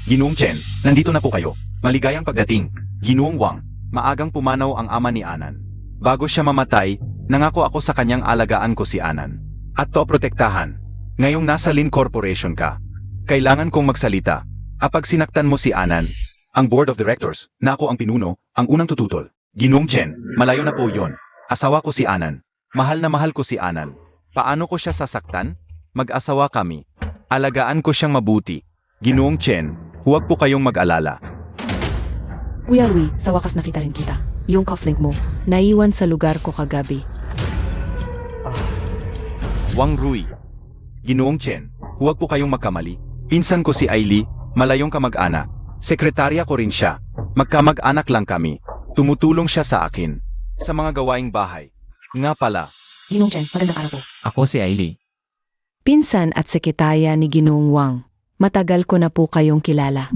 Ginoong Chen, nandito na po kayo. Maligayang pagdating. Ginoong Wang, maagang pumanaw ang ama ni Anan. Bago siya mamatay, nangako ako sa kanyang alagaan ko si Anan. At to protektahan. Ngayong nasa Lin Corporation ka, kailangan kong magsalita. Kapag sinaktan mo si Anan, ang Board of Directors, na ako ang pinuno, ang unang tututol. Ginoong Chen, malayo na po yon. Asawa ko si Anan. Mahal na mahal ko si Anan. Paano ko siya sasaktan? Mag-asawa kami. Alagaan ko siyang mabuti. Ginoong Chen, huwag po kayong mag-alala. Kuya Rui, sa wakas nakita rin kita. Yung cufflink mo, naiwan sa lugar ko kagabi. Wang Rui. Ginoong Chen, huwag po kayong magkamali. Pinsan ko si Ailey, malayong kamag-anak. Sekretarya ko rin siya. Magkamag-anak lang kami. Tumutulong siya sa akin. Sa mga gawaing bahay. Nga pala, Ginoong Chen, magandang araw po. Ako si Ailey. Pinsan at sekretaya ni Ginoong Wang. Matagal ko na po kayong kilala.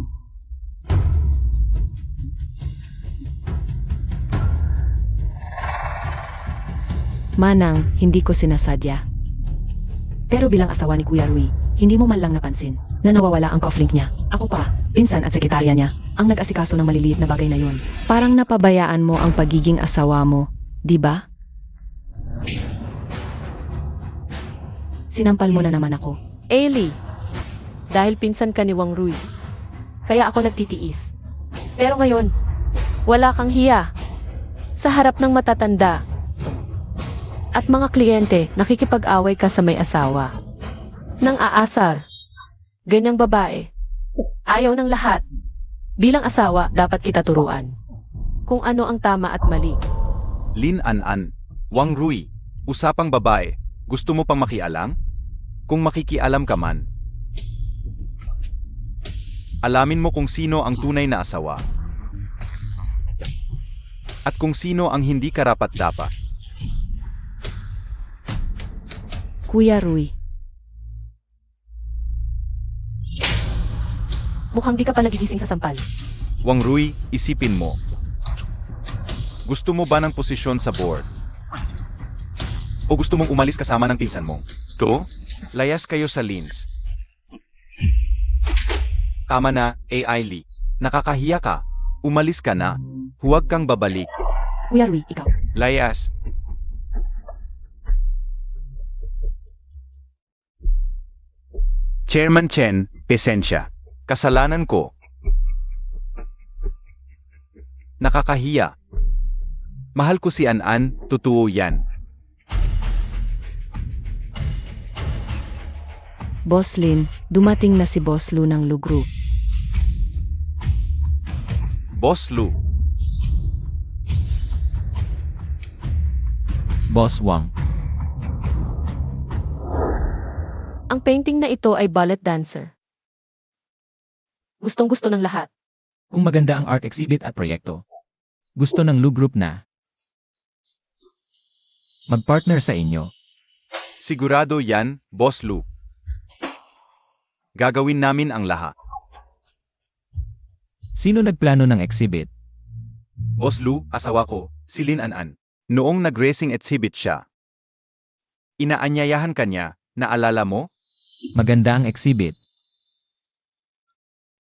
Manang, hindi ko sinasadya. Pero bilang asawa ni Kuya Rui, hindi mo man lang napansin na nawawala ang cufflink niya. Ako pa, pinsan at sekretarya niya, ang nag-asikaso ng maliliit na bagay na yun. Parang napabayaan mo ang pagiging asawa mo, di ba? Sinampal mo na naman ako. Ailey, dahil pinsan ka ni Wang Rui. Kaya ako nagtitiis. Pero ngayon, wala kang hiya. Sa harap ng matatanda at mga kliyente, nakikipag-away ka sa may asawa. Nang aasar. Ganyang babae. Ayaw ng lahat. Bilang asawa, dapat kita turuan kung ano ang tama at mali. Lin An-an, Wang Rui, usapang babae, gusto mo pang makialam? Kung makikialam ka man, alamin mo kung sino ang tunay na asawa. At kung sino ang hindi karapat-dapat. Kuya Rui, Mukhang di ka pa nagigising sa sampal. Wang Rui, isipin mo. Gusto mo ba ng posisyon sa board? O gusto mong umalis kasama ng pinsan mo? To? Layas kayo sa Lins. Tama na, Ailey. Nakakahiya ka. Umalis ka na. Huwag kang babalik. Kuya Rui, ikaw. Layas. Chairman Chen, pesensya. Kasalanan ko. Nakakahiya. Mahal ko si An-an, totoo yan. Boss Lin, dumating na si Boss Lu ng Lu Group. Boss Lu, Boss Wang. Ang painting na ito ay ballet dancer. Gustong-gusto ng lahat. Kung maganda ang art exhibit at proyekto, gusto ng Lu Group na mag-partner sa inyo. sigurado yan, Boss Lu. Gagawin namin ang lahat. Sino nagplano ng exhibit? Boss Lu, asawa ko, si Lin An-an. Noong nag-racing exhibit siya. Inaanyayahan kanya, naalala mo? Maganda ang exhibit.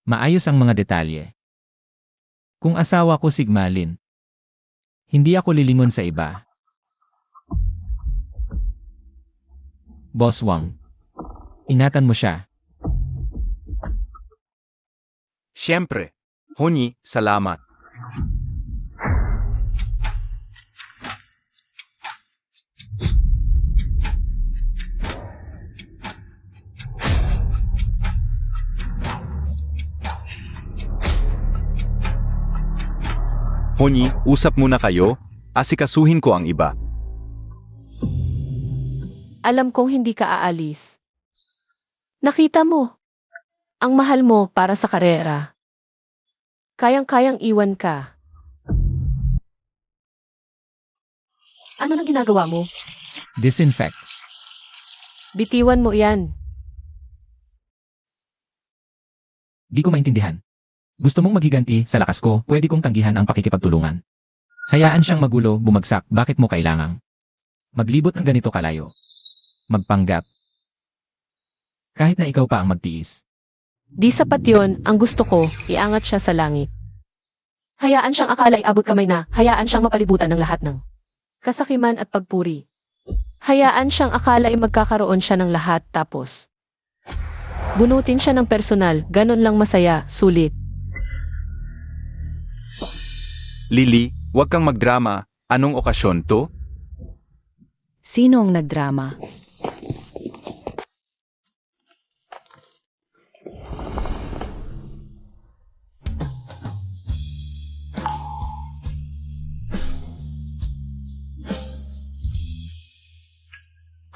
Maayos ang mga detalye. Kung asawa ko sigmalin, hindi ako lilingon sa iba. Boss Wang, ingatan mo siya. Siyempre. Honyi, salamat. Honyi, usap muna kayo, asikasuhin ko ang iba. Alam kong hindi ka aalis. Nakita mo, ang mahal mo para sa karera. Kayang-kayang iwan ka. Ano nang ginagawa mo? Disinfect. Bitiwan mo yan. Di ko maintindihan. Gusto mong maghiganti sa lakas ko, pwede kong tanggihan ang pakikipagtulungan. Hayaan siyang magulo, bumagsak, bakit mo kailangang maglibot ng ganito kalayo? Magpanggap. Kahit na ikaw pa ang magtiis. Di sapat yon, ang gusto ko, iangat siya sa langit. Hayaan siyang akala'y abot kamay na, hayaan siyang mapalibutan ng lahat ng kasakiman at pagpuri. Hayaan siyang akala'y magkakaroon siya ng lahat tapos bunutin siya ng personal, ganon lang masaya, sulit. Lily, huwag kang magdrama. Anong okasyon to? Sino ang nagdrama?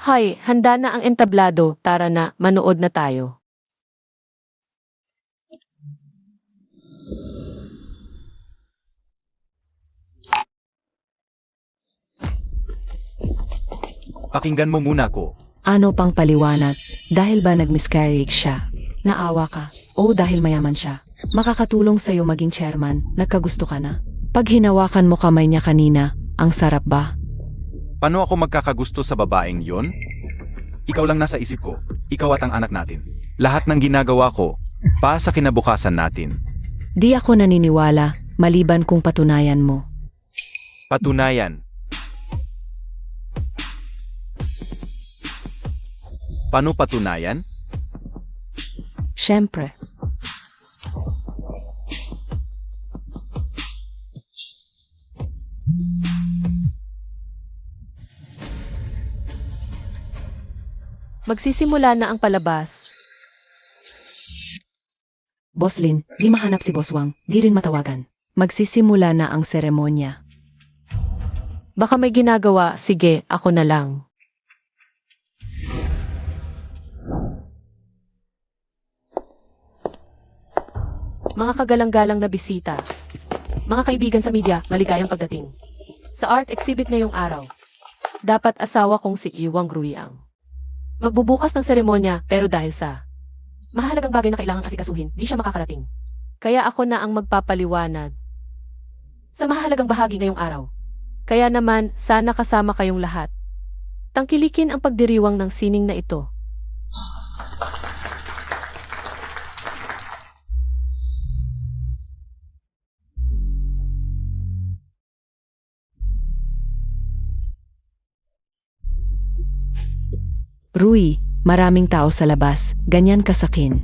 Hay, handa na ang entablado, tara na, manood na tayo. Pakinggan mo muna ko. Ano pang paliwanag? Dahil ba nag-miscarriage siya? Naawa ka? O dahil mayaman siya? Makakatulong sa'yo maging chairman, nagkagusto ka na. Pag hinawakan mo kamay niya kanina, ang sarap ba? Paano ako magkakagusto sa babaeng yon? Ikaw lang nasa isip ko. Ikaw at ang anak natin. Lahat ng ginagawa ko, para sa kinabukasan natin. Di ako naniniwala, maliban kung patunayan mo. Patunayan. Paano patunayan? Siyempre. Magsisimula na ang palabas. Boss Lin, di mahanap si Boss Wang, di rin matawagan. Magsisimula na ang seremonya. Baka may ginagawa, sige, ako na lang. Mga kagalang-galang na bisita. Mga kaibigan sa media, maligayang pagdating. Sa art exhibit ngayong araw. Dapat asawa kong si Iwang Gruiang. Magbubukas ng seremonya, pero dahil sa mahalagang bagay na kailangang asikasuhin, di siya makakarating. Kaya ako na ang magpapaliwanag sa mahalagang bahagi ngayong araw. Kaya naman, sana kasama kayong lahat. Tangkilikin ang pagdiriwang ng sining na ito. Rui, maraming tao sa labas, ganyan kasakin.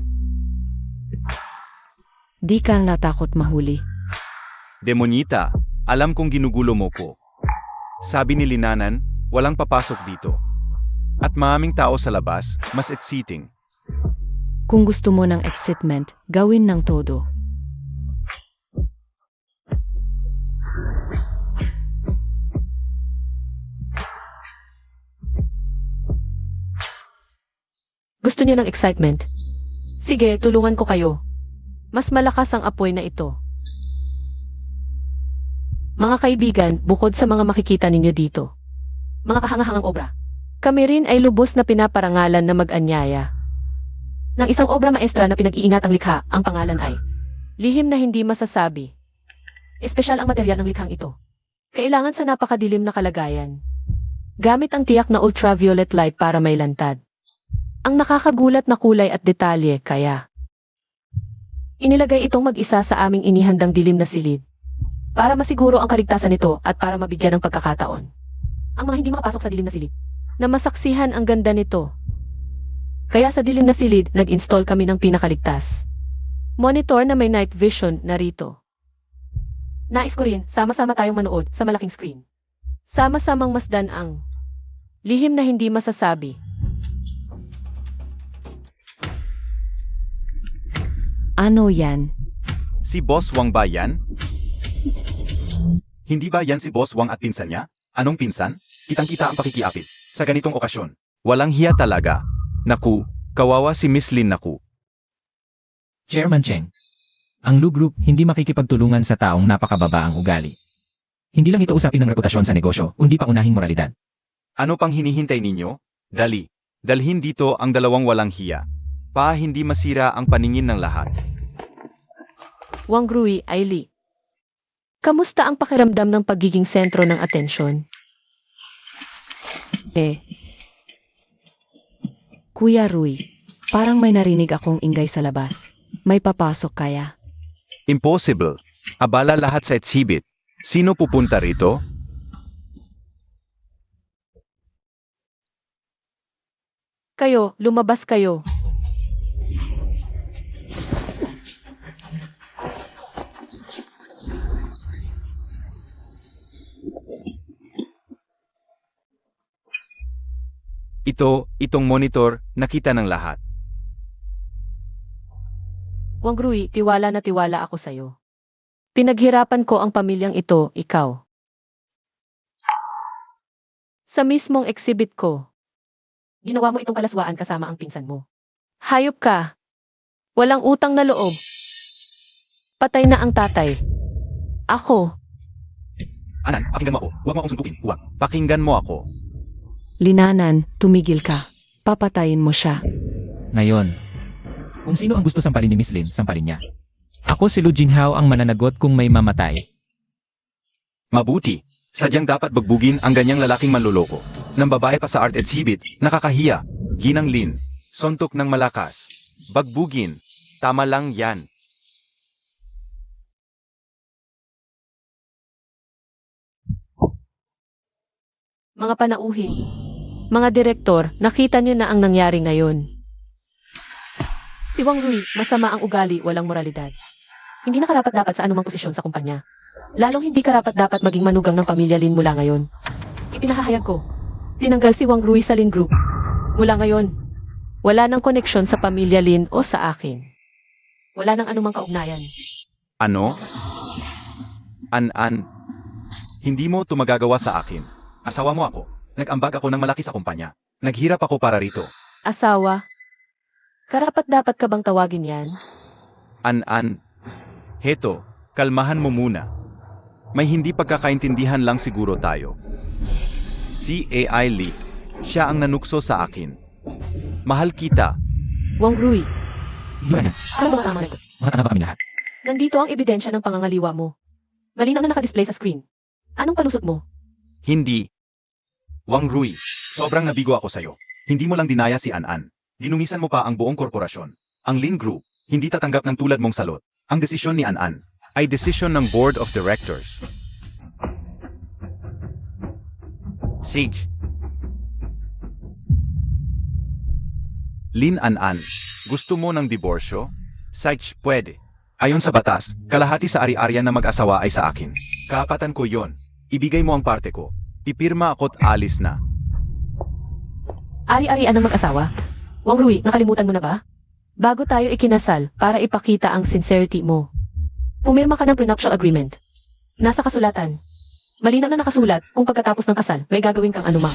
Di ka natakot mahuli. Demonyita, alam kong ginugulo mo ko. Sabi ni Linanan, walang papasok dito. At maraming tao sa labas, mas exciting. Kung gusto mo ng excitement, gawin ng todo. Gusto niyo ng excitement? Sige, tulungan ko kayo. Mas malakas ang apoy na ito. Mga kaibigan, bukod sa mga makikita ninyo dito, mga kahangahangang obra, kami rin ay lubos na pinaparangalan na mag-anyaya. Ng isang obra maestra na pinag-iingat ang likha, ang pangalan ay lihim na hindi masasabi. Espesyal ang material ng likhang ito. Kailangan sa napakadilim na kalagayan. Gamit ang tiyak na ultraviolet light para may lantad. Ang nakakagulat na kulay at detalye, kaya inilagay itong mag-isa sa aming inihandang dilim na silid. Para masiguro ang kaligtasan nito at para mabigyan ng pagkakataon ang mga hindi makapasok sa dilim na silid na masaksihan ang ganda nito. Kaya sa dilim na silid, nag-install kami ng pinakaligtas monitor na may night vision narito. Nais ko rin, sama-sama tayong manood sa malaking screen. Sama-samang masdan ang lihim na hindi masasabi. Ano yan? Si Boss Wang ba yan? Hindi ba yan si Boss Wang at pinsan niya? Anong pinsan? Kitang-kita ang pakikiapit. Sa ganitong okasyon. Walang hiya talaga. Naku, kawawa si Miss Lin naku. Chairman Cheng, ang Lu Group hindi makikipagtulungan sa taong napakababa ang ugali. Hindi lang ito usapin ng reputasyon sa negosyo, kundi pa unahing moralidad. Ano pang hinihintay ninyo? Dali. Dalhin dito ang dalawang walang hiya. Pa hindi masira ang paningin ng lahat. Wang Grui, Ailey. Kamusta ang pakiramdam ng pagiging sentro ng atensyon? Kuya Rui, parang may narinig akong ingay sa labas. May papasok kaya? Impossible. Abala lahat sa exhibit. Sino pupunta rito? Kayo, lumabas kayo. Itong monitor, nakita ng lahat. Wang Rui, tiwala na tiwala ako sa'yo. Pinaghirapan ko ang pamilyang ito, ikaw. Sa mismong exhibit ko, ginawa mo itong kalaswaan kasama ang pinsan mo. Hayop ka. Walang utang na loob. Patay na ang tatay. Ako. Anan, pakinggan mo ako. Huwag mo akong suntukin. Huwag. Pakinggan mo ako. Linanan, tumigil ka. Papatayin mo siya. Ngayon, kung sino ang gusto sampalin ni Miss Lin, sampalin niya. Ako si Lu Jinhao ang mananagot kung may mamatay. Mabuti. Sadyang dapat bagbugin ang ganyang lalaking manloloko. Nang babae pa sa art exhibit, nakakahiya. Ginang Lin. Sontok ng malakas. Bagbugin. Tama lang yan. Mga panauhin. Mga direktor, nakita niyo na ang nangyari ngayon. Si Wang Rui, masama ang ugali, walang moralidad. Hindi na karapat-dapat sa anumang posisyon sa kumpanya. Lalong hindi karapat-dapat maging manugang ng pamilya Lin mula ngayon. Ipinahahayag ko. Tinanggal si Wang Rui sa Lin Group. Mula ngayon, wala nang koneksyon sa pamilya Lin o sa akin. Wala nang anumang kaugnayan. Ano? An-an. Hindi mo tumagagawa sa akin. Asawa mo ako. Nag-ambag ako ng malaki sa kumpanya. Naghirap ako para rito. Asawa? Karapat-dapat ka bang tawagin yan? An-an. Heto, kalmahan mo muna. May hindi pagkakaintindihan lang siguro tayo. Si AI Lee, siya ang nanukso sa akin. Mahal kita. Wang Rui, Yun na. ano ba ang tama nito? Mga tanga ba kami lahat? Nandito ang ebidensya ng pangangaliwa mo. Malinaw na nakadisplay sa screen. Anong palusot mo? Hindi. Wang Rui, sobrang nabigo ako sa'yo. Hindi mo lang dinaya si An-an. Ginumisan mo pa ang buong korporasyon. Ang Lin Group, hindi tatanggap ng tulad mong salot. Ang desisyon ni An-an ay desisyon ng Board of Directors. Sage. Lin An-an, gusto mo ng diborsyo? Sage, pwede. Ayon sa batas, kalahati sa ari-arian na mag-asawa ay sa akin. Kaapatan ko yon. Ibigay mo ang parte ko. Pipirma ako't alis na. Ari-arian ng mag-asawa? Wang Rui, nakalimutan mo na ba? Bago tayo ikinasal, para ipakita ang sincerity mo. Pumirma ka ng prenuptial agreement. Nasa kasulatan. Malinaw na nakasulat kung pagkatapos ng kasal, may gagawin kang anumang.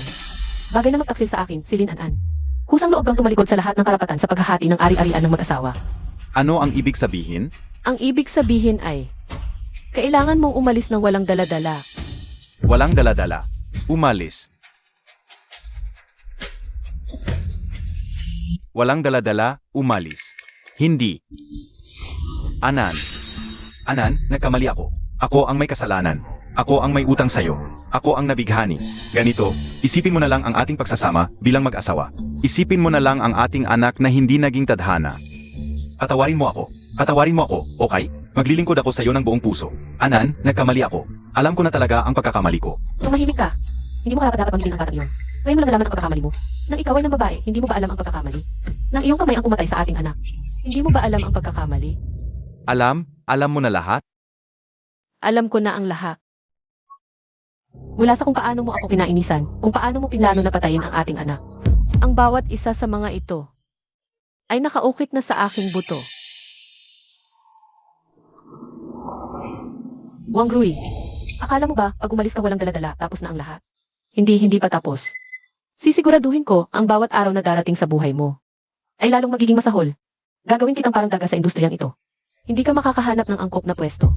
Bagay na magtaksil sa akin, si Lin An-an. Kusang loob kang tumalikod sa lahat ng karapatan sa paghahati ng ari-arian ng mag-asawa. Ano ang ibig sabihin? Ang ibig sabihin ay, kailangan mong umalis ng walang dala-dala. Walang dala-dala. Umalis. Walang dala-dala, umalis. Hindi. Anan. Anan, nagkamali ako. Ako ang may kasalanan. Ako ang may utang sa'yo. Ako ang nabighani. Ganito, isipin mo na lang ang ating pagsasama bilang mag-asawa. Isipin mo na lang ang ating anak na hindi naging tadhana. Patawarin mo ako. Patawarin mo ako, okay? Maglilingkod ako sa'yo ng buong puso. Anan, nagkamali ako. Alam ko na talaga ang pagkakamali ko. Tumahimik ka. Hindi mo karapat-dapat magiging ang batang iyon. Ngayon mo lang nalaman ang pagkakamali mo. Nang ikaw ay ng babae, hindi mo ba alam ang pagkakamali? Nang iyong kamay ang pumatay sa ating anak, hindi mo ba alam ang pagkakamali? Alam mo na lahat? Alam ko na ang lahat. Mula sa kung paano mo ako kinainisan, kung paano mo pinlano na patayin ang ating anak. Ang bawat isa sa mga ito ay nakaukit na sa aking buto. Wang Rui, akala mo ba pag umalis ka walang dala-dala tapos na ang lahat? Hindi pa tapos. Sisiguraduhin ko ang bawat araw na darating sa buhay mo ay lalong magiging masahol. Gagawin kitang parang daga sa industriyang ito. Hindi ka makakahanap ng angkop na pwesto.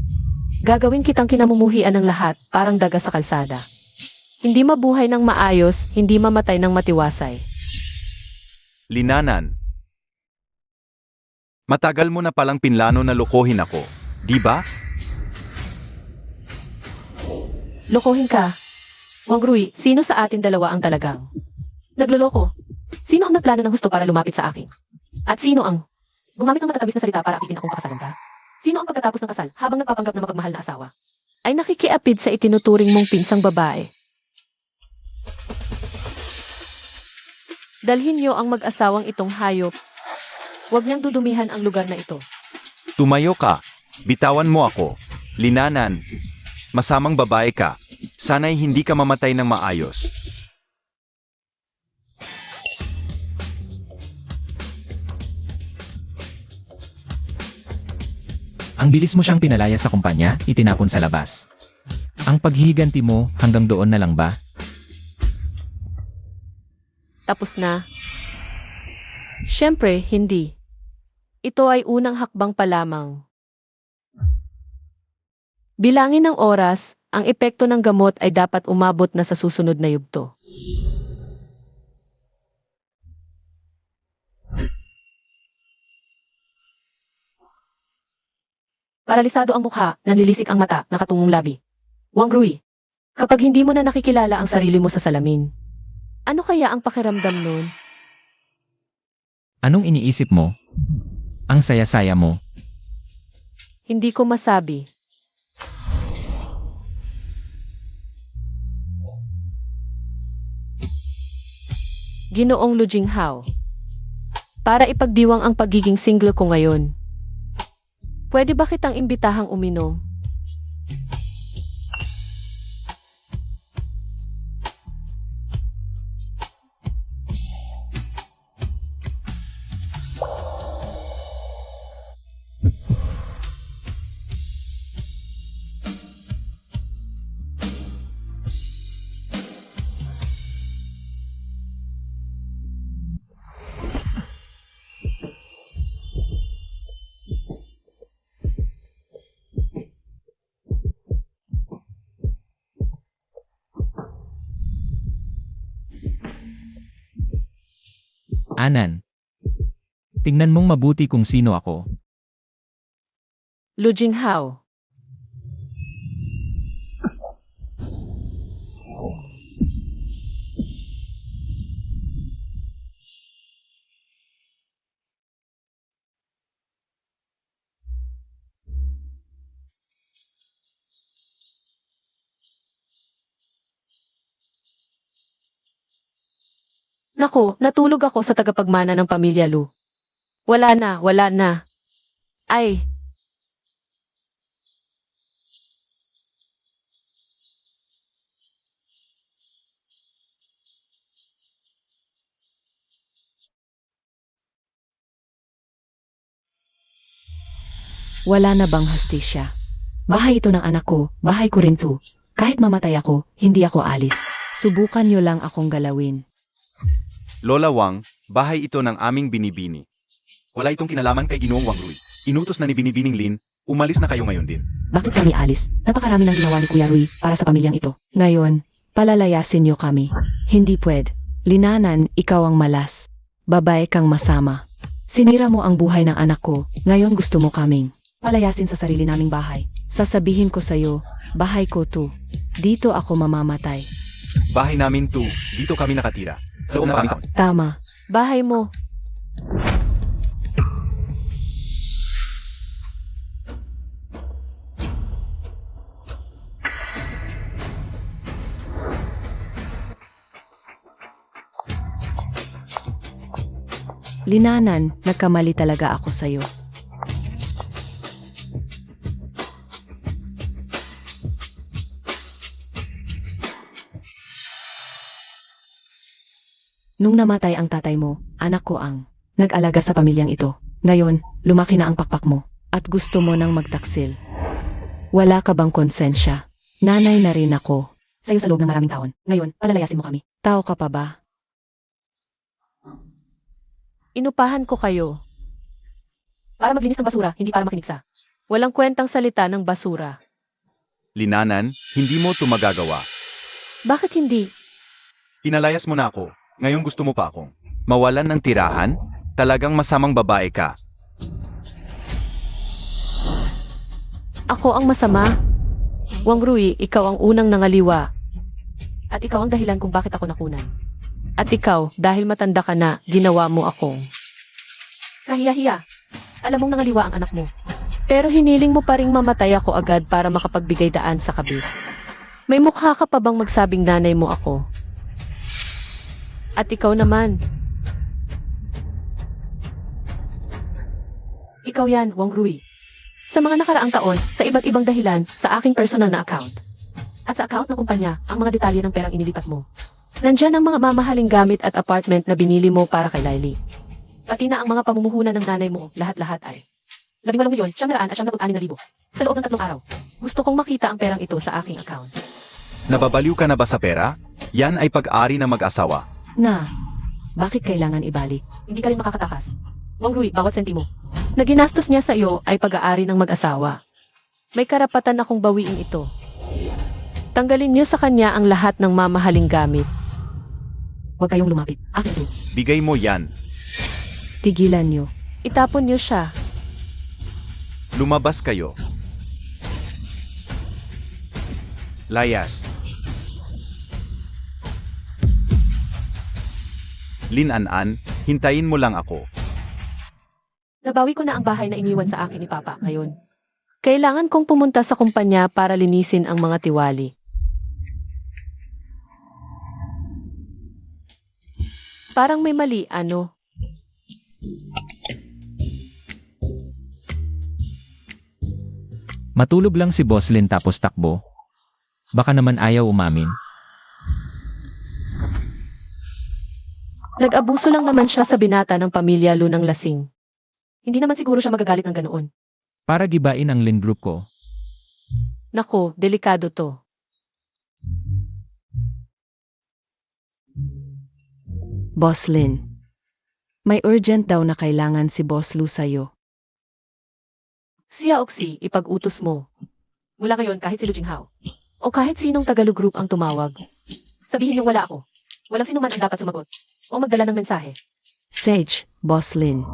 Gagawin kitang kinamumuhian ng lahat parang daga sa kalsada. Hindi mabuhay ng maayos, hindi mamatay ng matiwasay. Linanan. Matagal mo na palang pinlano na lokohin ako, di ba? Lokohin ka. Wang Rui, sino sa atin dalawa ang talagang nagloloko? Sino ang nagplano ng husto para lumapit sa akin? At sino ang Gumamit ng matatabis na salita para akitin akong pakasalan ka. Sino ang pagkatapos ng kasal habang nagpapanggap na mapagmahal na asawa? Ay nakikiapid sa itinuturing mong pinsang babae. Dalhin niyo ang mag-asawang itong hayop. Huwag niyang dudumihan ang lugar na ito. Tumayo ka. Bitawan mo ako. Linanan. Masamang babae ka. Sana'y hindi ka mamatay ng maayos. Ang bilis mo siyang pinalaya sa kumpanya, itinapon sa labas. Ang paghihiganti mo, hanggang doon na lang ba? Tapos na. Siyempre, hindi. Ito ay unang hakbang pa lamang. Bilangin ng oras, ang epekto ng gamot ay dapat umabot na sa susunod na yugto. Paralisado ang mukha, nanlilisik ang mata, nakatungong labi. Wang Rui, kapag hindi mo na nakikilala ang sarili mo sa salamin, ano kaya ang pakiramdam nun? Anong iniisip mo? Ang saya-saya mo. Hindi ko masabi. Ginoong Lu Jinghao, para ipagdiwang ang pagiging single ko ngayon, pwede ba kitang imbitahang uminom? Anan. Tingnan mong mabuti kung sino ako. Lu Jinghao. Naku, natulog ako sa tagapagmana ng pamilya Lu. Wala na, wala na. Ay, Wala na bang hastisya? Bahay ito ng anak ko, bahay ko rin to. Kahit mamatay ako, hindi ako alis. Subukan nyo lang akong galawin. Lola Wang, bahay ito ng aming binibini. Wala itong kinalaman kay Ginoong Wang Rui. Inutos na ni Binibining Lin, umalis na kayo ngayon din. Bakit kami alis? Napakarami ng ginawa ni Kuya Rui para sa pamilyang ito. Ngayon, palalayasin nyo kami. Hindi pwede. Linanan, ikaw ang malas. Babae kang masama. Sinira mo ang buhay ng anak ko, ngayon gusto mo kaming palayasin sa sarili naming bahay. Sasabihin ko sa'yo, bahay ko to. Dito ako mamamatay. Bahay namin to, dito kami nakatira. Sa loob na kami. Tama. bahay mo. Linanan, nagkamali talaga ako sa'yo. Nung namatay ang tatay mo, anak ko ang nag-alaga sa pamilyang ito. Ngayon, lumaki na ang pakpak mo at gusto mo nang magtaksil. Wala ka bang konsensya? Nanay na rin ako sa'yo sa loob ng maraming taon. Ngayon, palalayasin mo kami. Tao ka pa ba? Inupahan ko kayo. Para maglinis ng basura, hindi para makinig sa walang kwentang salita ng basura. Linanan, hindi mo to magagawa. Bakit hindi? Pinalayas mo na ako. Ngayon gusto mo pa akong mawalan ng tirahan? Talagang masamang babae ka. Ako ang masama. Wang Rui, ikaw ang unang nangaliwa. At ikaw ang dahilan kung bakit ako nakunan. At ikaw, dahil matanda ka na, ginawa mo akong kahiya-hiya. Alam mong nangaliwa ang anak mo. Pero hiniling mo pa ring mamatay ako agad para makapagbigay daan sa kabit. May mukha ka pa bang magsabing nanay mo ako? At ikaw naman. Ikaw yan, Wang Rui. Sa mga nakaraang taon, sa iba't ibang dahilan, sa aking personal na account. At sa account ng kumpanya, ang mga detalye ng perang inilipat mo. Nandyan ang mga mamahaling gamit at apartment na binili mo para kay Lily. Pati na ang mga pamumuhunan ng nanay mo, lahat-lahat ay 18,900,000 at 966,000 sa loob ng 3 araw. Gusto kong makita ang perang ito sa aking account. Nababaliw ka na ba sa pera? Yan ay pag-ari ng mag-asawa. Na, bakit kailangan ibalik? Hindi ka rin makakatakas. Wang Rui, bawat sentimo na ginastos niya sa iyo ay pag-aari ng mag-asawa. May karapatan akong bawiin ito. Tanggalin niyo sa kanya ang lahat ng mamahaling gamit. Huwag kayong lumapit. Akin to. Bigay mo yan. Tigilan niyo. Itapon niyo siya. Lumabas kayo. Layas. Lin An, hintayin mo lang ako. Nabawi ko na ang bahay na iniwan sa akin ni Papa ngayon. Kailangan kong pumunta sa kumpanya para linisin ang mga tiwali. Parang may mali, ano? Matulog lang si Boss Lin tapos takbo. Baka naman ayaw umamin. Nag-abuso lang naman siya sa binata ng pamilya Lunang lasing. Hindi naman siguro siya magagalit ng ganoon. Para gibain ang Lin Group ko. Nako, delikado to. Boss Lin. May urgent daw na kailangan si Boss Lu sa'yo. Siya Oxy, ipag-utos mo. Mula ngayon kahit si Lu Jinghao. O kahit sinong Tagalog group ang tumawag. Sabihin niyong wala ako. Walang sino man ang dapat sumagot. O magdala ng mensahe. Sage, Boss Lin.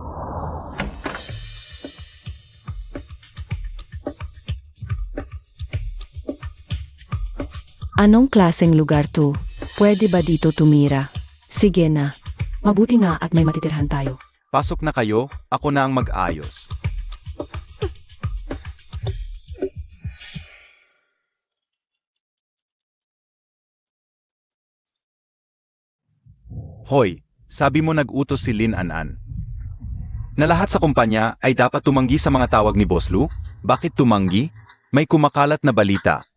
Anong klaseng lugar to? Pwede ba dito tumira? Sige na. Mabuti nga at may matitirhan tayo. Pasok na kayo, ako na ang mag-ayos. Hoy, sabi mo nag-utos si Lin An. Na lahat sa kumpanya ay dapat tumanggi sa mga tawag ni Boss Lu? Bakit tumanggi? May kumakalat na balita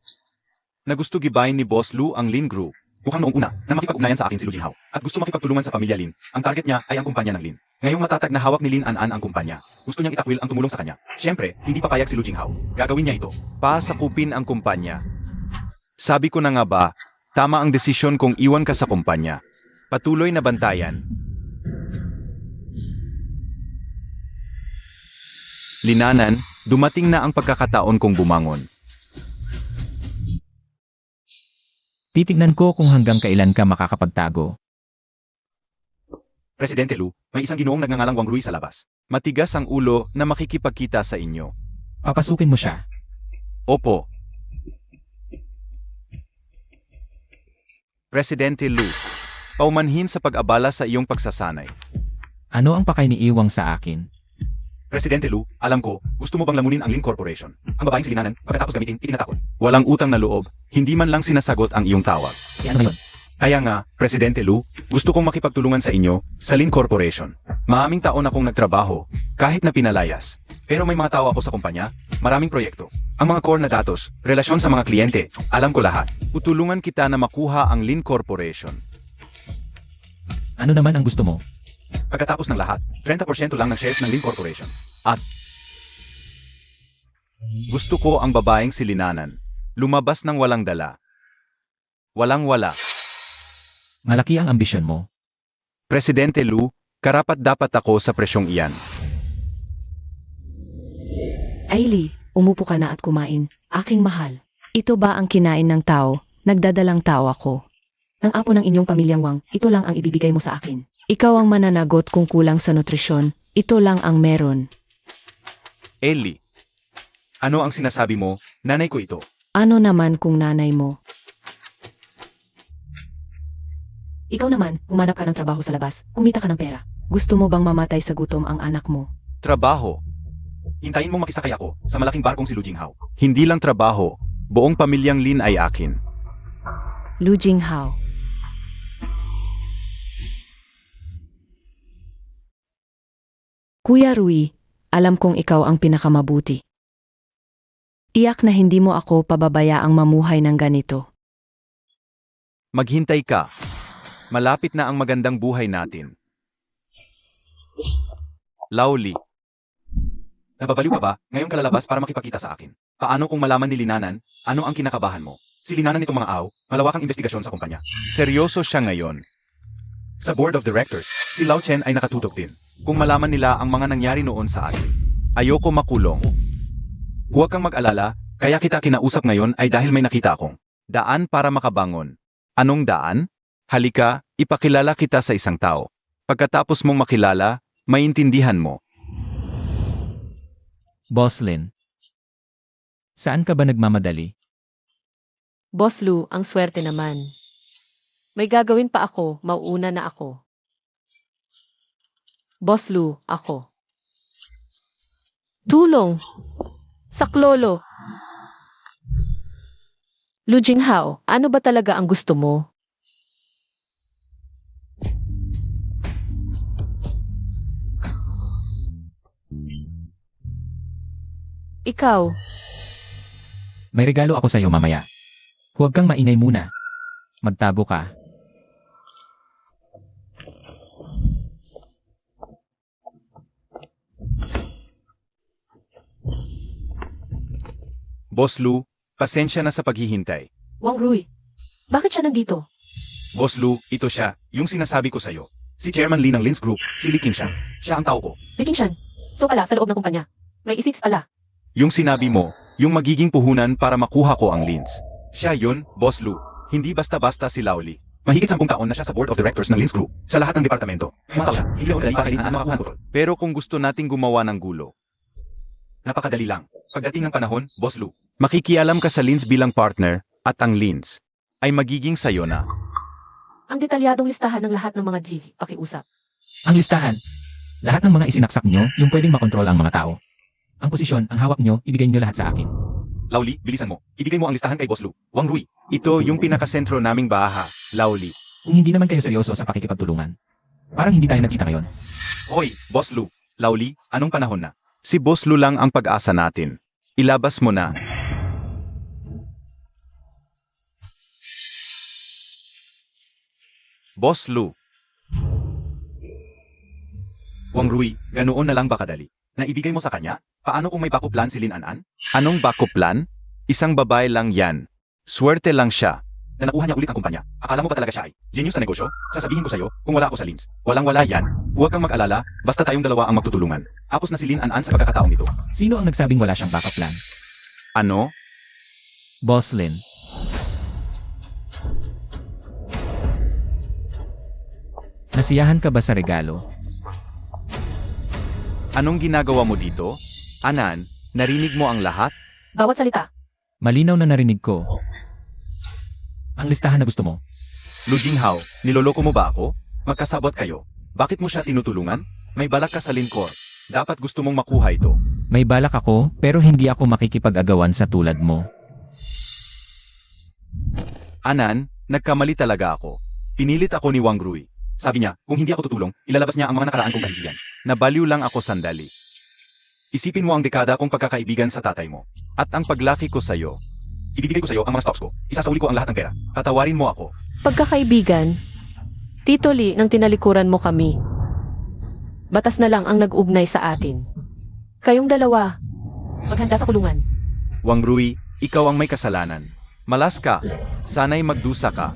na gusto gibayin ni Boss Lu ang Lin Group. Mukhang noong una na makipag-ugnayan sa akin si Lu Jinghao at gusto makipagtulungan sa pamilya Lin. Ang target niya ay ang kumpanya ng Lin. Ngayong matatag na hawak ni Lin An ang kumpanya. Gusto niyang itakwil ang tumulong sa kanya. Siyempre, hindi papayag si Lu Jinghao. Gagawin niya ito. Pasakupin ang kumpanya. Sabi ko na nga ba, tama ang desisyon kung iwan ka sa kumpanya. Patuloy na bantayan. Linanan, dumating na ang pagkakataon kong bumangon. Titignan ko kung hanggang kailan ka makakapagtago. Presidente Lu, may isang ginoong nagngangalang Wang Rui sa labas. Matigas ang ulo na makikipagkita sa inyo. Papasukin mo siya. Opo. Presidente Lu, paumanhin sa pag-abala sa iyong pagsasanay. Ano ang pakay ni Iwang sa akin? Presidente Lu, alam ko, gusto mo bang lamunin ang Lin Corporation? Ang babaeng si Linanan, pagkatapos gamitin, itinatapon. Walang utang na loob, hindi man lang sinasagot ang iyong tawag. Ano ba yun? Kaya nga, Presidente Lu, gusto kong makipagtulungan sa inyo, sa Lin Corporation. Maaming taon akong nagtrabaho, kahit na pinalayas. Pero may mga tao ako sa kumpanya, maraming proyekto. Ang mga core na datos, relasyon sa mga kliyente, alam ko lahat. Tutulungan kita na makuha ang Lin Corporation. Ano naman ang gusto mo? Pagkatapos ng lahat, 30% lang ng shares ng Lin Corporation. At gusto ko ang babaeng si Linanan. Lumabas ng walang dala. Walang-wala. Malaki ang ambisyon mo. Presidente Lu, karapat-dapat ako sa presyong iyan. Ailey, umupo ka na at kumain. Aking mahal. Ito ba ang kinain ng tao? Nagdadalang tao ako. Ng apo ng inyong pamilyang Wang, ito lang ang ibibigay mo sa akin. Ikaw ang mananagot kung kulang sa nutrisyon. Ito lang ang meron. Ellie, ano ang sinasabi mo? Nanay ko ito. Ano naman kung nanay mo? Ikaw naman, humanap ka ng trabaho sa labas. Kumita ka ng pera. Gusto mo bang mamatay sa gutom ang anak mo? Trabaho. Hintayin mong makisakay ako sa malaking barkong si Lu Jinghao. Hindi lang trabaho, buong pamilyang Lin ay akin. Lu Jinghao. Kuya Rui, alam kong ikaw ang pinakamabuti. Iyak na hindi mo ako pababayaang mamuhay ng ganito. Maghintay ka. Malapit na ang magandang buhay natin. Lauli. Nababaliw ka ba? Ngayon ka lalabas para makipagkita sa akin. Paano kung malaman ni Linanan, ano ang kinakabahan mo? Si Linanan nitong mga aw, malawakang investigasyon sa kumpanya. Seryoso siya ngayon. Sa board of directors, si Lao Chen ay nakatutok din. Kung malaman nila ang mga nangyari noon sa atin. Ayoko makulong. Huwag kang mag-alala, kaya kita kinausap ngayon ay dahil may nakita akong daan para makabangon. Anong daan? Halika, ipakilala kita sa isang tao. Pagkatapos mong makilala, maintindihan mo. Boss Lin. Saan ka ba nagmamadali? Boss Lu, ang swerte naman. May gagawin pa ako, mauuna na ako. Boss Lu, ako. Tulong! Saklolo! Lu Jinghao, ano ba talaga ang gusto mo? Ikaw, May regalo ako sa iyo mamaya. Huwag kang maingay muna. Magtago ka. Boss Lu, pasensya na sa paghihintay. Wang Rui. Bakit siya nandito? Boss Lu, ito siya, yung sinasabi ko sa'yo. Si Chairman Lee ng Lins Group, si Lee Qingshan. Siya ang tao ko. Liking Shan. So pala, sa loob ng kumpanya. May isix pala. Yung sinabi mo, yung magiging puhunan para makuha ko ang Lins. Siya yun, Boss Lu. Hindi basta-basta si Laoli. Mahigit 10 taon na siya sa board of directors ng Lins Group. Sa lahat ng departamento. Mga tao siya, hindi ako dali para kailangan makakuha ng kontrol. Pero kung gusto nating gumawa ng gulo, napakadali lang. Pagdating ng panahon, Boss Lu, makikialam ka sa Lins bilang partner, at ang Lins ay magiging sayo na. Ang detalyadong listahan ng lahat ng mga deal, pakiusap. Ang listahan. Lahat ng mga isinaksak nyo, yung pwedeng makontrol ang mga tao. Ang posisyon, ang hawak nyo, ibigay nyo lahat sa akin. Laoli, bilisan mo. Ibigay mo ang listahan kay Boss Lu. Wang Rui, ito yung pinakasentro naming baha, Laoli. Kung hindi naman kayo seryoso sa pakikipagtulungan. Parang hindi tayo nagkita ngayon. Hoy, Boss Lu. Laoli, anong panahon na? Si Boss Lu lang ang pag-asa natin. Ilabas mo na. Boss Lu. Wang Rui, ganoon na lang ba kadali? Naibigay mo sa kanya? Paano kung may backup plan si Lin An? Anong backup plan? Isang babae lang yan. Swerte lang siya. Na nakuha niya ulit ang kumpanya. Akala mo ba talaga siya ay genius sa negosyo? Sasabihin ko sa'yo, kung wala ako sa Lins, walang-wala yan. Huwag kang mag-alala, basta tayong dalawa ang magtutulungan. Apos na si Lin An sa pagkakataong ito. Sino ang nagsabing wala siyang backup plan? Ano? Boss Lin. Nasiyahan ka ba sa regalo? Anong ginagawa mo dito? Anan, narinig mo ang lahat? Bawat salita. Malinaw na narinig ko. Ang listahan na gusto mo. Lu Jinghao, niloloko mo ba ako? Magkasabot kayo. Bakit mo siya tinutulungan? May balak ka sa Lincor. Dapat gusto mong makuha ito. May balak ako, pero hindi ako makikipag-agawan sa tulad mo. Anan, nagkamali talaga ako. Pinilit ako ni Wang Rui. Sabi niya, kung hindi ako tutulong, ilalabas niya ang mga nakaraan kong kahihiyan. Nabaliw lang ako sandali. Isipin mo ang dekada kong pagkakaibigan sa tatay mo. At ang paglaki ko sa'yo. Ibibigay ko sa'yo ang mga stocks ko. Isasauli ko ang lahat ng pera. Patawarin mo ako. Pagkakaibigan, Tito Lee, nang tinalikuran mo kami. Batas na lang ang nag-ugnay sa atin. Kayong dalawa, maghanda sa kulungan. Wang Rui, ikaw ang may kasalanan. Malas ka. Sana'y magdusa ka.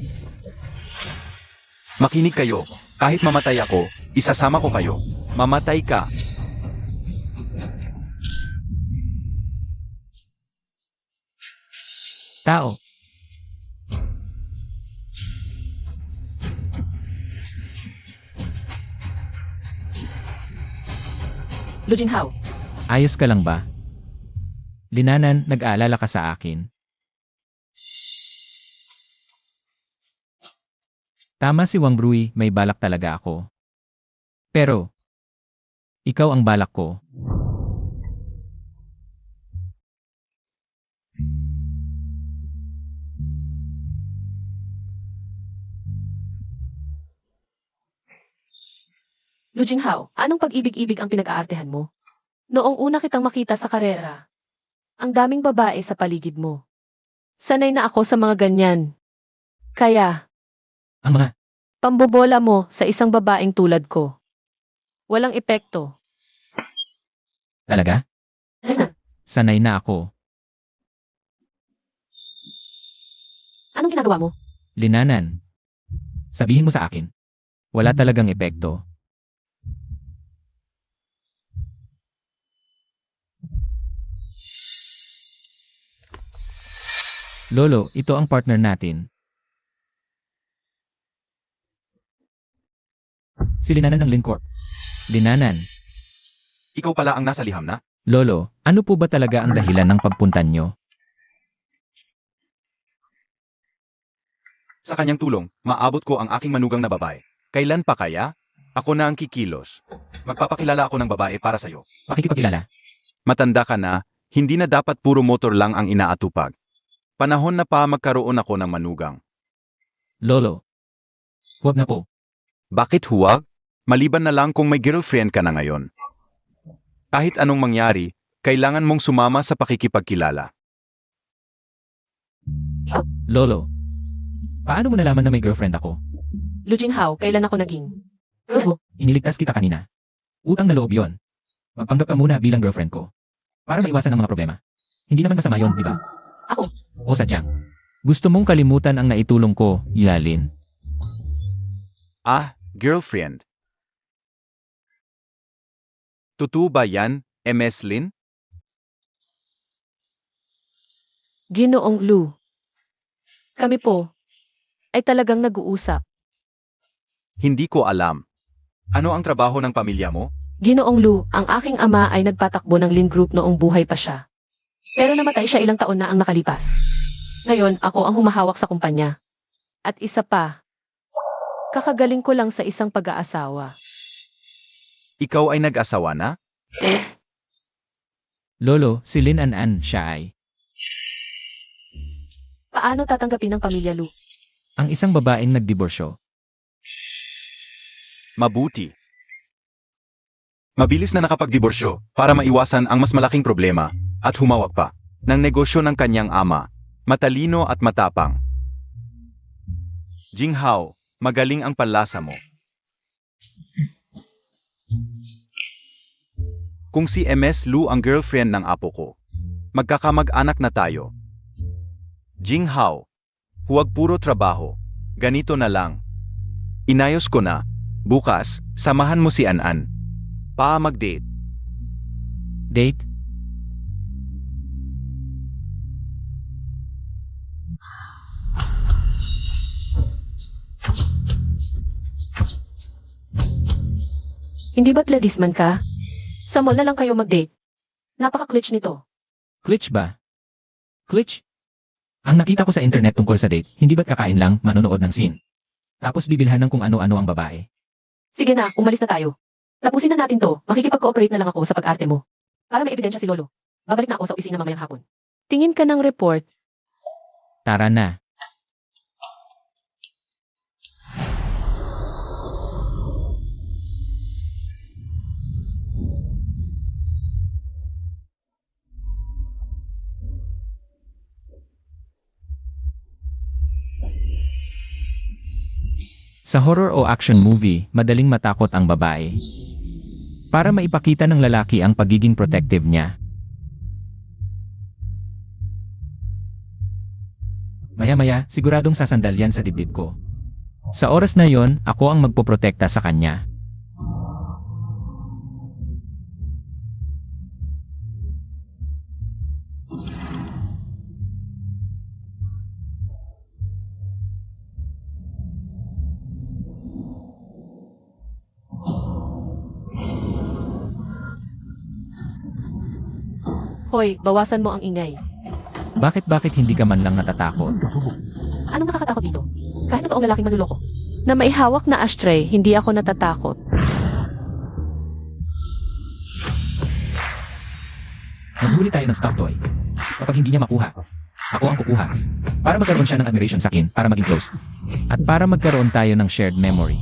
Makinig kayo. Kahit mamatay ako, isasama ko kayo. Mamatay ka. Tao. Lu Jinghao, Ayos ka lang ba? Linanan, nag-aalala ka sa akin. Tama si Wang Rui, may balak talaga ako. Pero, ikaw ang balak ko. Lu Jinghao, anong pag-ibig-ibig ang pinag-aartehan mo? Noong una kitang makita sa karera, ang daming babae sa paligid mo. Sanay na ako sa mga ganyan. Kaya, Ang mga, pambobola mo sa isang babaeng tulad ko. Walang epekto. talaga? Sanay na ako. Anong ginagawa mo? Linanan. Sabihin mo sa akin. Wala talagang epekto. Lolo, ito ang partner natin. Si Linanan ng Lincorp. Linanan. Ikaw pala ang nasa liham na? Lolo, ano po ba talaga ang dahilan ng pagpunta nyo? Sa kanyang tulong, maabot ko ang aking manugang na babae. Kailan pa kaya? Ako na ang kikilos. Magpapakilala ako ng babae para sa'yo. Pakikipagkilala. Matanda ka na, hindi na dapat puro motor lang ang inaatupag. Panahon na pa magkaroon ako ng manugang. Lolo. Huwag na po. Bakit huwag? Maliban na lang kung may girlfriend ka na ngayon. Kahit anong mangyari, kailangan mong sumama sa pakikipagkilala. Lolo. Paano mo nalaman na may girlfriend ako? Lu Jinghao, kailan ako naging? Iniligtas kita kanina. Utang na loob yon. Magpanggap ka muna bilang girlfriend ko. Para maiwasan ang mga problema. Hindi naman masama yon, di ba? Ako. O sadyang. Gusto mong kalimutan ang naitulong ko, Yalin. Ah, girlfriend. Totoo ba yan, MS Lin? Ginoong Lu. Kami po ay talagang nag-uusap. Hindi ko alam. Ano ang trabaho ng pamilya mo? Ginoong Lu, ang aking ama ay nagpatakbo ng Lin Group noong buhay pa siya. Pero namatay siya ilang taon na ang nakalipas. Ngayon, ako ang humahawak sa kumpanya. At isa pa, kakagaling ko lang sa isang pag-aasawa. Ikaw ay nag-asawa na? Lolo, si Lin An siya ay. Paano tatanggapin ng pamilya Lu? Ang isang babaeng nagdiborsyo. Mabuti. Mabilis na nakapagdiborsyo para maiwasan ang mas malaking problema at humawak pa ng negosyo ng kanyang ama. Matalino at matapang. Jinghao, magaling ang panlasa mo. Kung si MS Lu ang girlfriend ng apo ko, magkakamag-anak na tayo. Jinghao, huwag puro trabaho. Ganito na lang. Inayos ko na. Bukas, samahan mo si An. Mag-date. Date? Hindi ba't ladisman ka? Sa mall na lang kayo mag-date. Napaka-clutch nito. Glitch ba? Glitch? Ang nakita ko sa internet tungkol sa date, hindi ba't kakain lang, manonood ng scene? Tapos bibilhan ng kung ano-ano ang babae. Sige na, umalis na tayo. Tapusin na natin to. Makikipag-cooperate na lang ako sa pag-arte mo. Para may ebidensya si Lolo. Babalik na ako sa opisina mamayang hapon. Tingin ka ng report. Tara na. Sa horror o action movie, madaling matakot ang babae. Para maipakita ng lalaki ang pagiging protective niya. Maya-maya, siguradong sasandal yan sa dibdib ko. Sa oras na yon, ako ang magpoprotekta sa kanya. Hoy, bawasan mo ang ingay. Bakit hindi ka man lang natatakot? Anong nakakatakot dito? Kahit totoong lalaking manluloko. Na maihawak na ashtray, hindi ako natatakot. Maghuli tayo ng stuffed toy. Kapag hindi niya makuha, ako ang kukuha. Para magkaroon siya ng admiration sa akin, para maging close. At para magkaroon tayo ng shared memory.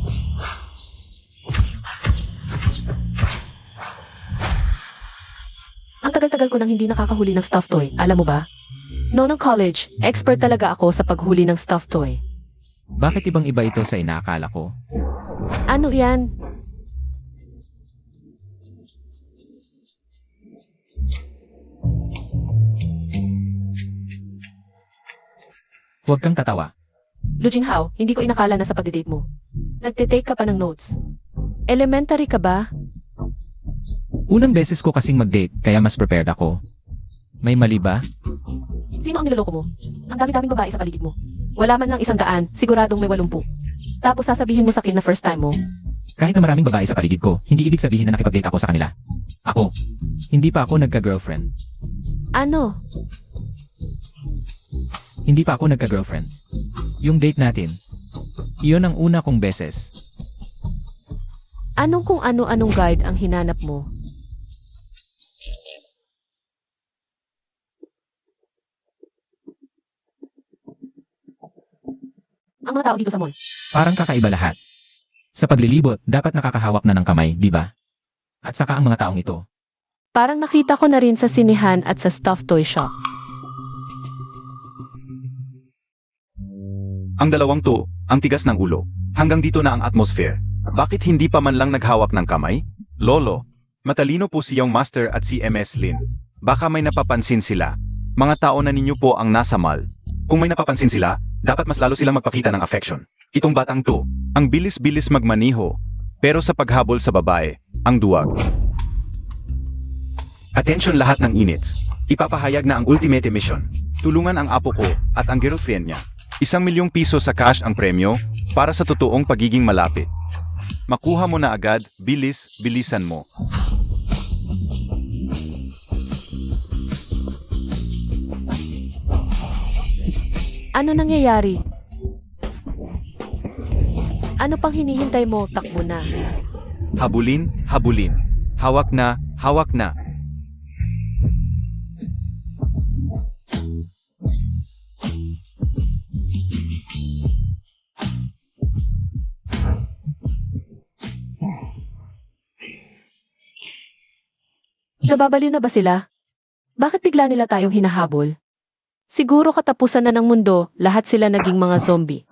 tagal ko nang hindi nakakahuli ng stuffed toy, alam mo ba? Noong college, expert talaga ako sa paghuli ng stuffed toy. Bakit ibang iba ito sa inaakala ko? Ano yan? Huwag kang tatawa. Lu Jinghao, hindi ko inakala na sa pagdidate mo. Nagtitake ka pa ng notes. Elementary ka ba? Unang beses ko kasing mag-date, kaya mas prepared ako. May mali ba? Sino ang niloloko mo? Ang dami-daming babae sa paligid mo. Wala man lang 100, siguradong may 80. Tapos sasabihin mo sa akin na first time mo. Kahit na maraming babae sa paligid ko, hindi ibig sabihin na nakipag-date ako sa kanila. Ako, hindi pa ako nagka-girlfriend. Ano? Hindi pa ako nagka-girlfriend. Yung date natin, iyon ang una kong beses. Anong kung ano-anong guide ang hinanap mo? Ang mga tao dito sa mall. Parang kakaiba lahat. Sa paglilibot, dapat nakakahawak na ng kamay, di ba? At saka ang mga taong ito. Parang nakita ko na rin sa sinihan at sa stuffed toy shop. Ang dalawang to, ang tigas ng ulo. Hanggang dito na ang atmosphere. Bakit hindi pa man lang naghawak ng kamay? Lolo, matalino po si Young Master at si MS Lin. Baka may napapansin sila. Mga tao na ninyo po ang nasa mall. Kung may napapansin sila, dapat mas lalo silang magpakita ng affection. Itong batang to, ang bilis-bilis magmaniho, pero sa paghabol sa babae, ang duwag. Attention lahat ng inits. Ipapahayag na ang ultimate mission. Tulungan ang apo ko at ang girlfriend niya. 1,000,000 piso sa cash ang premyo para sa totoong pagiging malapit. Makuha mo na agad, bilisan mo. Ano nangyayari? Ano pang hinihintay mo? Takbo na. Habulin. Hawak na. Nababaliw na ba sila? Bakit bigla nila tayong hinahabol? Siguro katapusan na ng mundo, lahat sila naging mga zombie.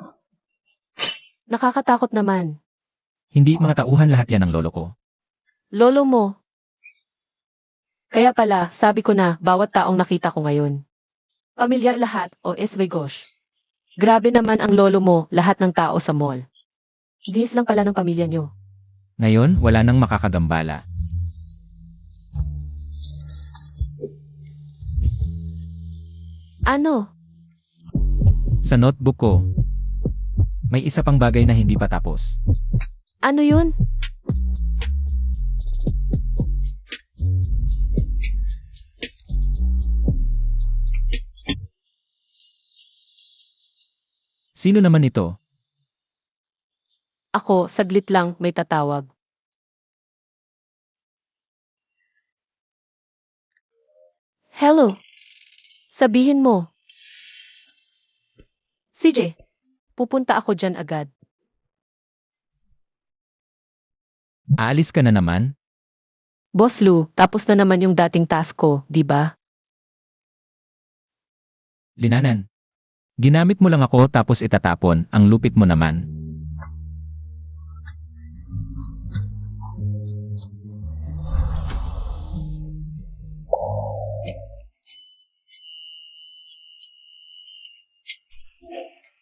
Nakakatakot naman. Hindi mga tauhan lahat yan ng lolo ko. Lolo mo. Kaya pala, sabi ko na, bawat taong nakita ko ngayon. Pamilyar lahat o gosh. Grabe naman ang lolo mo, lahat ng tao sa mall. Diyos lang pala ng pamilya nyo. Ngayon, wala nang makakagambala. Ano? Sa notebook ko, may isa pang bagay na hindi pa tapos. Ano yun? Sino naman ito? Ako, saglit lang, may tatawag. Hello? Sabihin mo. CJ, pupunta ako dyan agad. Aalis ka na naman? Boss Lou, tapos na naman yung dating task ko, di ba? Linanan. Ginamit mo lang ako tapos itatapon, ang lupit mo naman.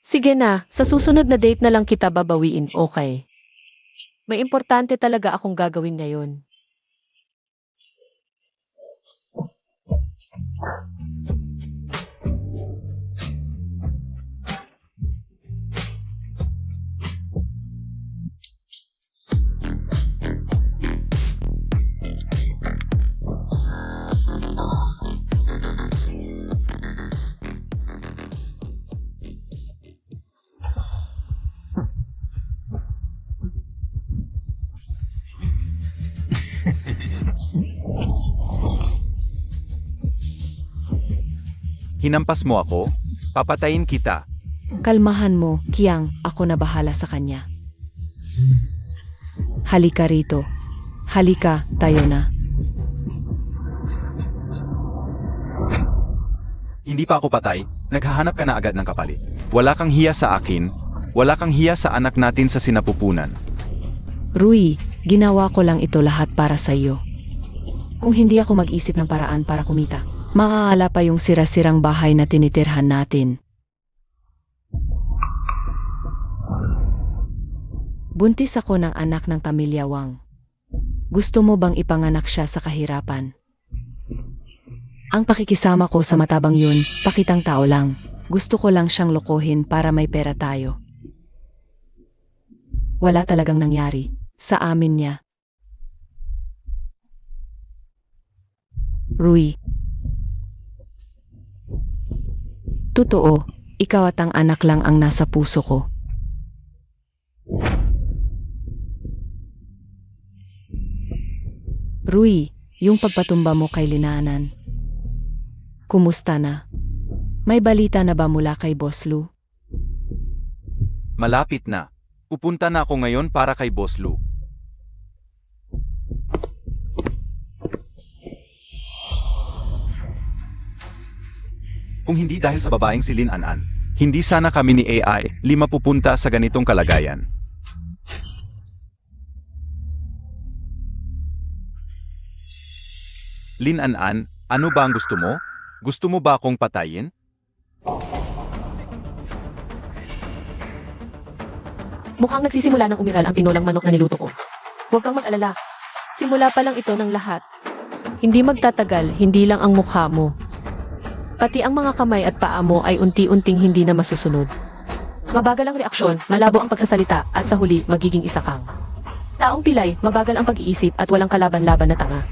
Sige na, sa susunod na date na lang kita babawiin, okay? May importante talaga akong gagawin ngayon. Hinampas mo ako? Papatayin kita. Kalmahan mo, Kiang, ako na bahala sa kanya. Halika rito. Halika, tayo na. Hindi pa ako patay, naghahanap ka na agad ng kapalit. Wala kang hiya sa akin, wala kang hiya sa anak natin sa sinapupunan. Rui, ginawa ko lang ito lahat para sa iyo. Kung hindi ako mag-isip ng paraan para kumita, maaala pa yung sira-sirang bahay na tinitirhan natin. Buntis ako ng anak ng pamilya Wang. Gusto mo bang ipanganak siya sa kahirapan? Ang pakikisama ko sa matabang yun, pakitang tao lang. Gusto ko lang siyang lokohin para may pera tayo. Wala talagang nangyari sa amin niya. Rui. Totoo, ikaw at ang anak lang ang nasa puso ko. Rui, yung pagpatumba mo kay Linanan. Kumusta na? May balita na ba mula kay Boss Lu? Malapit na. Pupunta na ako ngayon para kay Boss Lu. Kung hindi dahil sa babaeng si Lin An, hindi sana kami ni AI 5 pupunta sa ganitong kalagayan. Lin An, ano ba ang gusto mo? Gusto mo ba akong patayin? Mukhang nagsisimula ng umiral ang tinolang manok na niluto ko. Huwag kang mag-alala. Simula pa lang ito ng lahat. Hindi magtatagal, hindi lang ang mukha mo. Pati ang mga kamay at paa mo ay unti-unting hindi na masusunod. Mabagal ang reaksyon, malabo ang pagsasalita, at sa huli, magiging isa kang taong pilay, mabagal ang pag-iisip at walang kalaban-laban na tanga.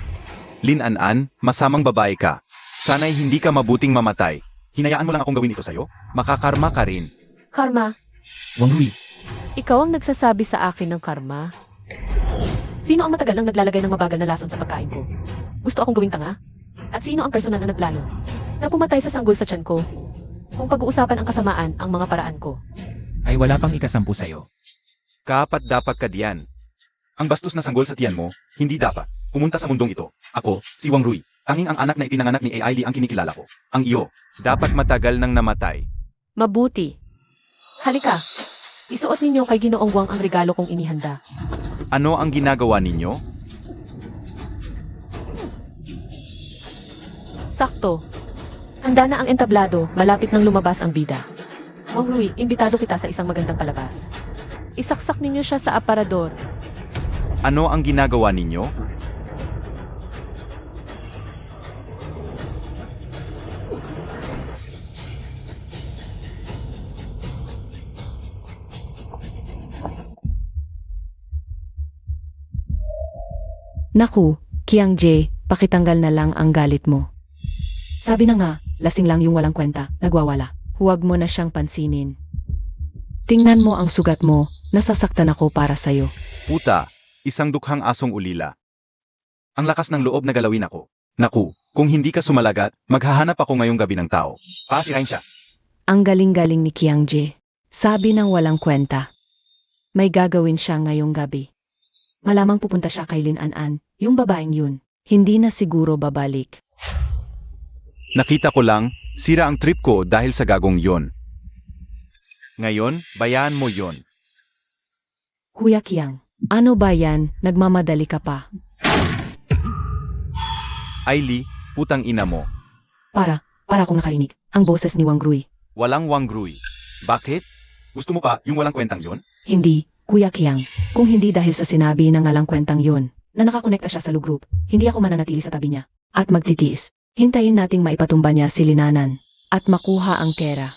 Lin An, masamang babae ka. Sana'y hindi ka mabuting mamatay. Hinayaan mo lang akong gawin ito sa'yo? Makakarma ka rin. Karma, Wang Rui, ikaw ang nagsasabi sa akin ng karma? Sino ang matagal nang naglalagay ng mabagal na lason sa pagkain ko? Gusto akong gawing tanga? At sino ang personal na nagplano na pumatay sa sanggol sa tiyan ko? Kung pag-uusapan ang kasamaan, ang mga paraan ko. ay wala pang ikasampu sa'yo. Kapat dapat ka diyan. Ang bastos na sanggol sa tiyan mo, hindi dapat pumunta sa mundong ito. Ako, si Wang Rui, tanging ang anak na ipinanganak ni AI Lee ang kinikilala ko. Ang iyo, dapat matagal nang namatay. Mabuti. Halika. Isuot ninyo kay Ginoong Wang ang regalo kong inihanda. Ano ang ginagawa ninyo? Sakto. Handa na ang entablado, malapit nang lumabas ang bida. Wang Rui, imbitado kita sa isang magandang palabas. Isaksak ninyo siya sa aparador. Ano ang ginagawa ninyo? Naku, Kiang Jae, pakitanggal na lang ang galit mo. Sabi na nga, lasing lang yung walang kwenta, nagwawala. Huwag mo na siyang pansinin. Tingnan mo ang sugat mo, nasasaktan ako para sa'yo. Puta, isang dukhang asong ulila. Ang lakas ng loob na galawin ako. Naku, kung hindi ka sumalagat, maghahanap ako ngayong gabi ng tao. Pasirain siya. Ang galing-galing ni Kiang Jae. Sabi ng walang kwenta. May gagawin siya ngayong gabi. Malamang pupunta siya kay Lin An, yung babaeng yun. Hindi na siguro babalik. Nakita ko lang, sira ang trip ko dahil sa gagong yon. Ngayon, bayaan mo yon. Kuya Kiang, ano ba yan? Nagmamadali ka pa. Ailey, putang ina mo. Para akong nakarinig. Ang boses ni Wang Rui. Walang wangrui. Bakit? Gusto mo pa yung walang kwentang yon? Hindi, Kuya Kiang. Kung hindi dahil sa sinabi ng ngalang kwentang yun, na nakakonekta siya sa lugroup, hindi ako mananatili sa tabi niya. At magtitiis. Hintayin nating maipatumba niya si Linanan. At makuha ang pera.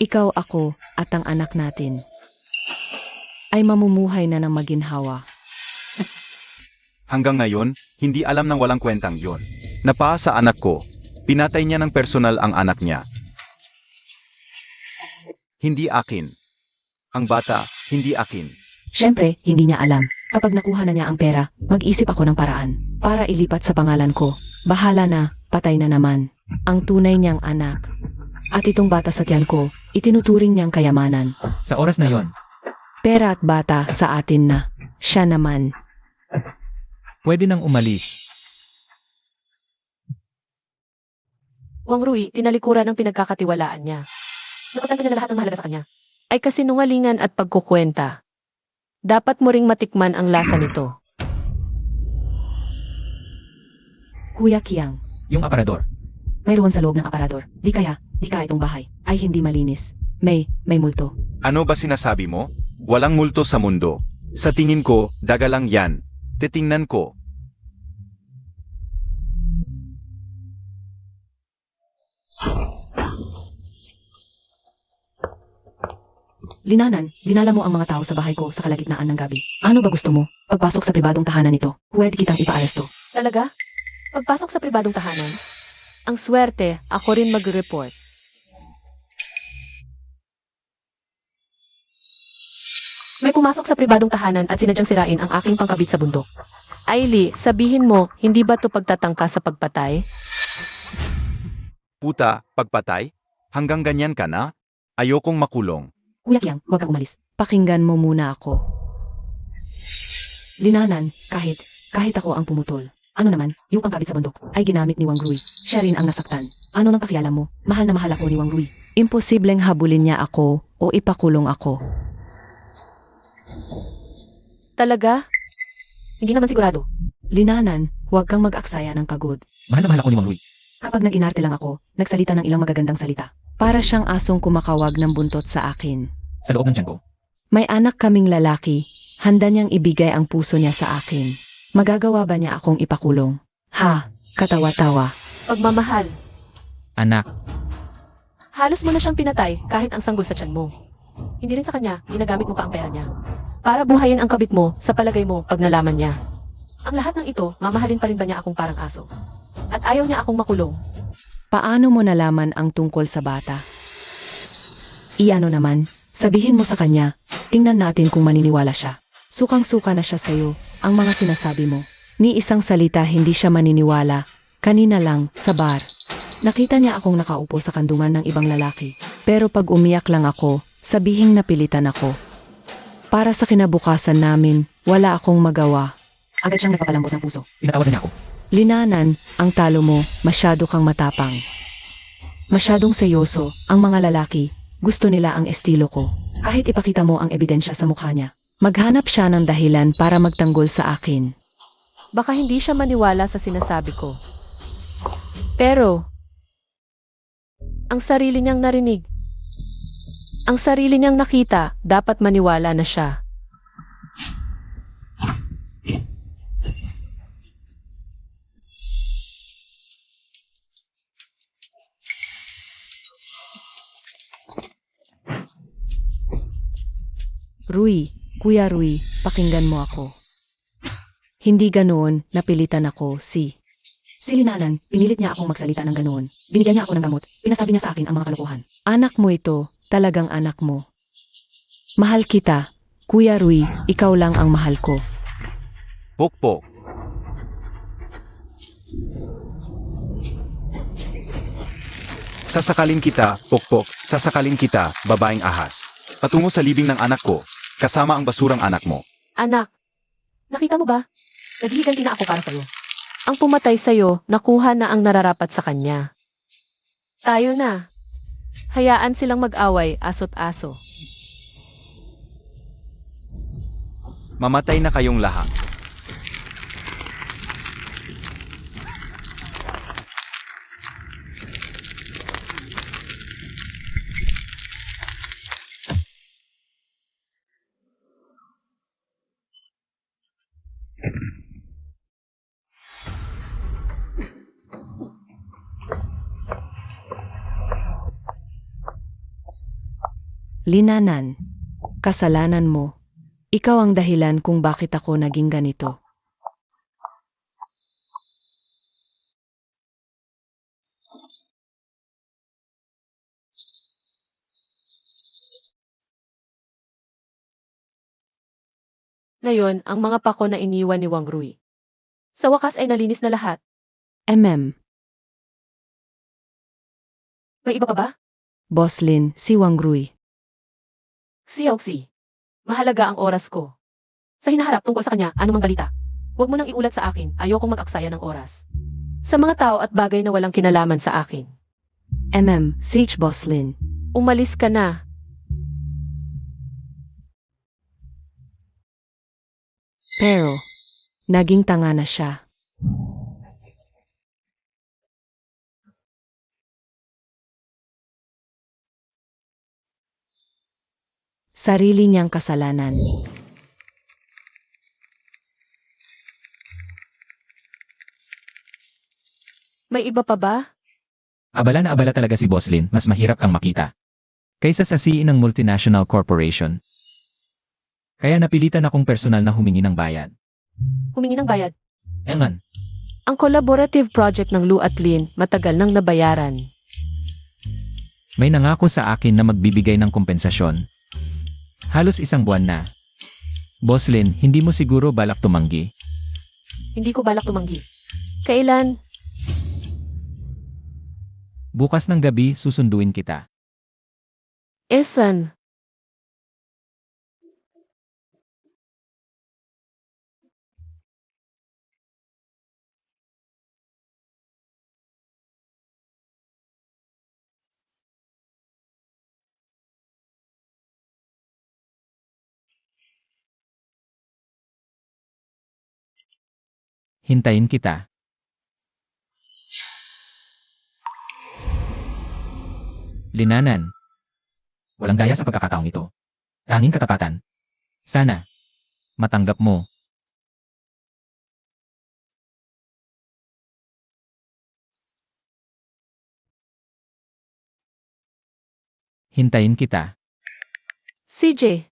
Ikaw, ako, at ang anak natin ay mamumuhay na ng maginhawa. Hanggang ngayon, hindi alam ng walang kwentang yon. Napaa sa anak ko. Pinatay niya ng personal ang anak niya. Hindi akin. Ang bata, hindi akin. Siyempre, hindi niya alam. Kapag nakuha na niya ang pera, mag-isip ako ng paraan para ilipat sa pangalan ko. Bahala na, patay na naman. Ang tunay niyang anak. At itong bata sa tiyan ko, itinuturing niyang kayamanan. Sa oras na yon, Pera at bata sa atin na. Siya naman. pwede nang umalis. Wang Rui, tinalikuran ang pinagkakatiwalaan niya. Nakutan niya na lahat ng mahalaga sa kanya. Ay kasinungalingan at pagkukwenta. Dapat mo ring matikman ang lasa nito. Kuya Kiang, Yung aparador. mayroon sa loob ng aparador. Di kaya itong bahay ay hindi malinis. May multo. Ano ba sinasabi mo? Walang multo sa mundo. Sa tingin ko, daga lang yan. Titingnan ko. Linanan, dinala mo ang mga tao sa bahay ko sa kalagitnaan ng gabi. Ano ba gusto mo? Pagpasok sa pribadong tahanan nito, pwede kitang ipaaresto. Talaga? Pagpasok sa pribadong tahanan? Ang swerte, ako rin mag-report. May pumasok sa pribadong tahanan at sinadyang sirain ang aking pangkabit sa bundok. Ailey, sabihin mo, hindi ba to pagtatangka sa pagpatay? Puta, pagpatay? Hanggang ganyan ka na? Ayokong makulong. Kuya Kiang, huwag kang umalis. Pakinggan mo muna ako. Linanan, kahit ako ang pumutol. Ano naman, yung pangkabit sa bundok ay ginamit ni Wang Rui. Siya rin ang nasaktan. Ano nang pakialam mo? Mahal na mahal ako ni Wang Rui. Imposibleng habulin niya ako o ipakulong ako. Talaga? Hindi naman sigurado. Linanan, huwag kang mag-aksaya ng kagod. Mahal na mahal ako ni Wang Rui. Kapag nag-inarte lang ako, nagsalita ng ilang magagandang salita. Para siyang asong kumakawag ng buntot sa akin. Sa loob ng tiyan ko. May anak kaming lalaki, handa niyang ibigay ang puso niya sa akin. Magagawa ba niya akong ipakulong? Ha, katawa-tawa. Pagmamahal. Anak, Halos mo na siyang pinatay kahit ang sanggol sa tiyan mo. Hindi rin sa kanya, ginagamit mo pa ang pera niya. Para buhayin ang kabit mo, sa palagay mo, pag nalaman niya. Ang lahat ng ito, mamahalin pa rin ba niya akong parang aso? At ayaw niya akong makulong. Paano mo nalaman ang tungkol sa bata? Iano naman, sabihin mo sa kanya, tingnan natin kung maniniwala siya. Sukang-suka na siya sa'yo, ang mga sinasabi mo. Ni isang salita hindi siya maniniwala. Kanina lang, sa bar. Nakita niya akong nakaupo sa kandungan ng ibang lalaki. Pero pag umiyak lang ako, sabihing napilitan ako. Para sa kinabukasan namin, wala akong magawa. Agad siyang nagpapalambot ng puso. pinatawad na niya ako. Linanan, ang talo mo, masyado kang matapang. Masyadong seryoso, ang mga lalaki, gusto nila ang estilo ko. Kahit ipakita mo ang ebidensya sa mukha niya, maghanap siya ng dahilan para magtanggol sa akin. Baka hindi siya maniwala sa sinasabi ko. Pero, ang sarili niyang narinig, ang sarili niyang nakita, dapat maniwala na siya. Rui, Kuya Rui, pakinggan mo ako. Hindi ganoon, napilitan ako, Si Linanan, pinilit niya akong magsalita ng ganoon. Binigyan niya ako ng gamot, pinasabi niya sa akin ang mga kalokohan. Anak mo ito, talagang anak mo. Mahal kita, Kuya Rui, ikaw lang ang mahal ko. Pokpok. Sasakalin kita, Pokpok, sasakalin kita, babaeng ahas. Patungo sa libing ng anak ko, kasama ang basurang anak mo. Anak, nakita mo ba? Naghihiganti na ako para sa'yo. Ang pumatay sa'yo, nakuha na ang nararapat sa kanya. Tayo na. Hayaan silang mag-away, aso't aso. Mamatay na kayong lahat. Linanan, kasalanan mo. Ikaw ang dahilan kung bakit ako naging ganito. Ngayon, ang mga pako na iniwan ni Wang Rui. Sa wakas ay nalinis na lahat. May iba pa ba? Boss Lin, si Wang Rui. Xiaoxi. Mahalaga ang oras ko. Sa hinaharap tungkol sa kanya, anumang balita. Huwag mo nang iulat sa akin, ayokong mag-aksaya ng oras. Sa mga tao at bagay na walang kinalaman sa akin. Sage Boslin. Umalis ka na. Pero, naging tanga na siya. Sarili niyang kasalanan. May iba pa ba? Abala na abala talaga si Boslin, mas mahirap kang makita. Kaysa sa CEO ng multinational corporation. Kaya napilitan akong personal na humingi ng bayad. Humingi ng bayad. Engan, Ang collaborative project ng Lou at Lin matagal nang nabayaran. may nangako sa akin na magbibigay ng kompensasyon. Halos 1 buwan na. Boslin, hindi mo siguro balak tumanggi? Hindi ko balak tumanggi. Kailan? Bukas ng gabi susunduin kita. Esan? Hintayin kita. Linanan. Walang gaya sa pagkakataong ito. Tanging katapatan. Sana. Matanggap mo. Hintayin kita. CJ?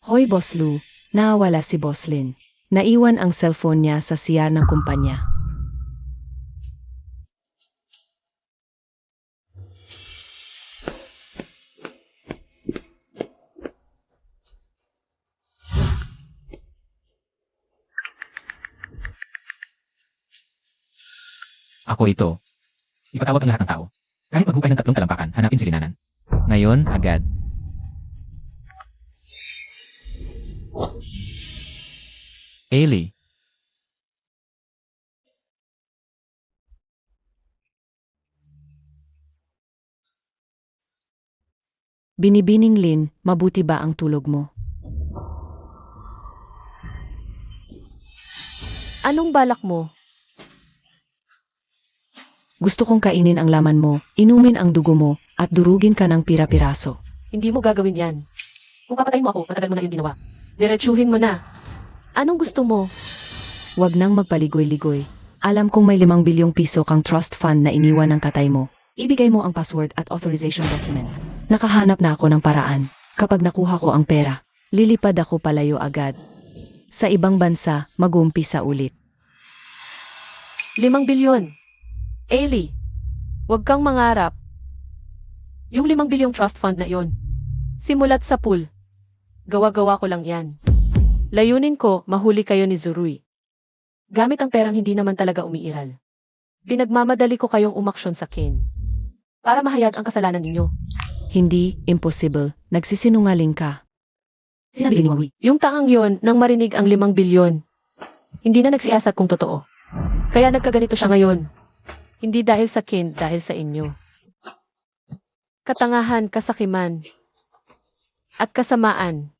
Hoy Boss Lou, nawala si Boslin. Naiwan ang cellphone niya sa CR ng kumpanya. Ako ito. Ipatawag ang lahat ng tao. Kahit maghukay ng 3 talampakan, hanapin si Linanan. Ngayon, agad. Ailey. Binibining Lin, mabuti ba ang tulog mo? Anong balak mo? Gusto kong kainin ang laman mo, inumin ang dugo mo, at durugin ka ng pira-piraso. Hindi mo gagawin yan. Kung papatayin mo ako, matagal mo na yung ginawa. Diretsuhin mo na. Anong gusto mo? Huwag nang magpaligoy-ligoy. Alam kong may 5 bilyong piso kang trust fund na iniwan ng katay mo. Ibigay mo ang password at authorization documents. Nakahanap na ako ng paraan. Kapag nakuha ko ang pera, lilipad ako palayo agad. Sa ibang bansa, mag-uumpisa ulit. 5 bilyon. Ailey, huwag kang mangarap. Yung 5 bilyong trust fund na yon. Simulat sa pool. Gawa-gawa ko lang yan. Layunin ko, mahuli kayo ni Zurui. Gamit ang perang hindi naman talaga umiiral. Pinagmamadali ko kayong umaksyon sa Ken. Para mahayag ang kasalanan ninyo. Hindi, impossible. Nagsisinungaling ka. Sinabi ni Wawi. Yung taang yon nang marinig ang 5 bilyon. Hindi na nagsiyasat kung totoo. Kaya nagkaganito siya ngayon. Hindi dahil sa Ken, dahil sa inyo. Katangahan, kasakiman, at kasamaan.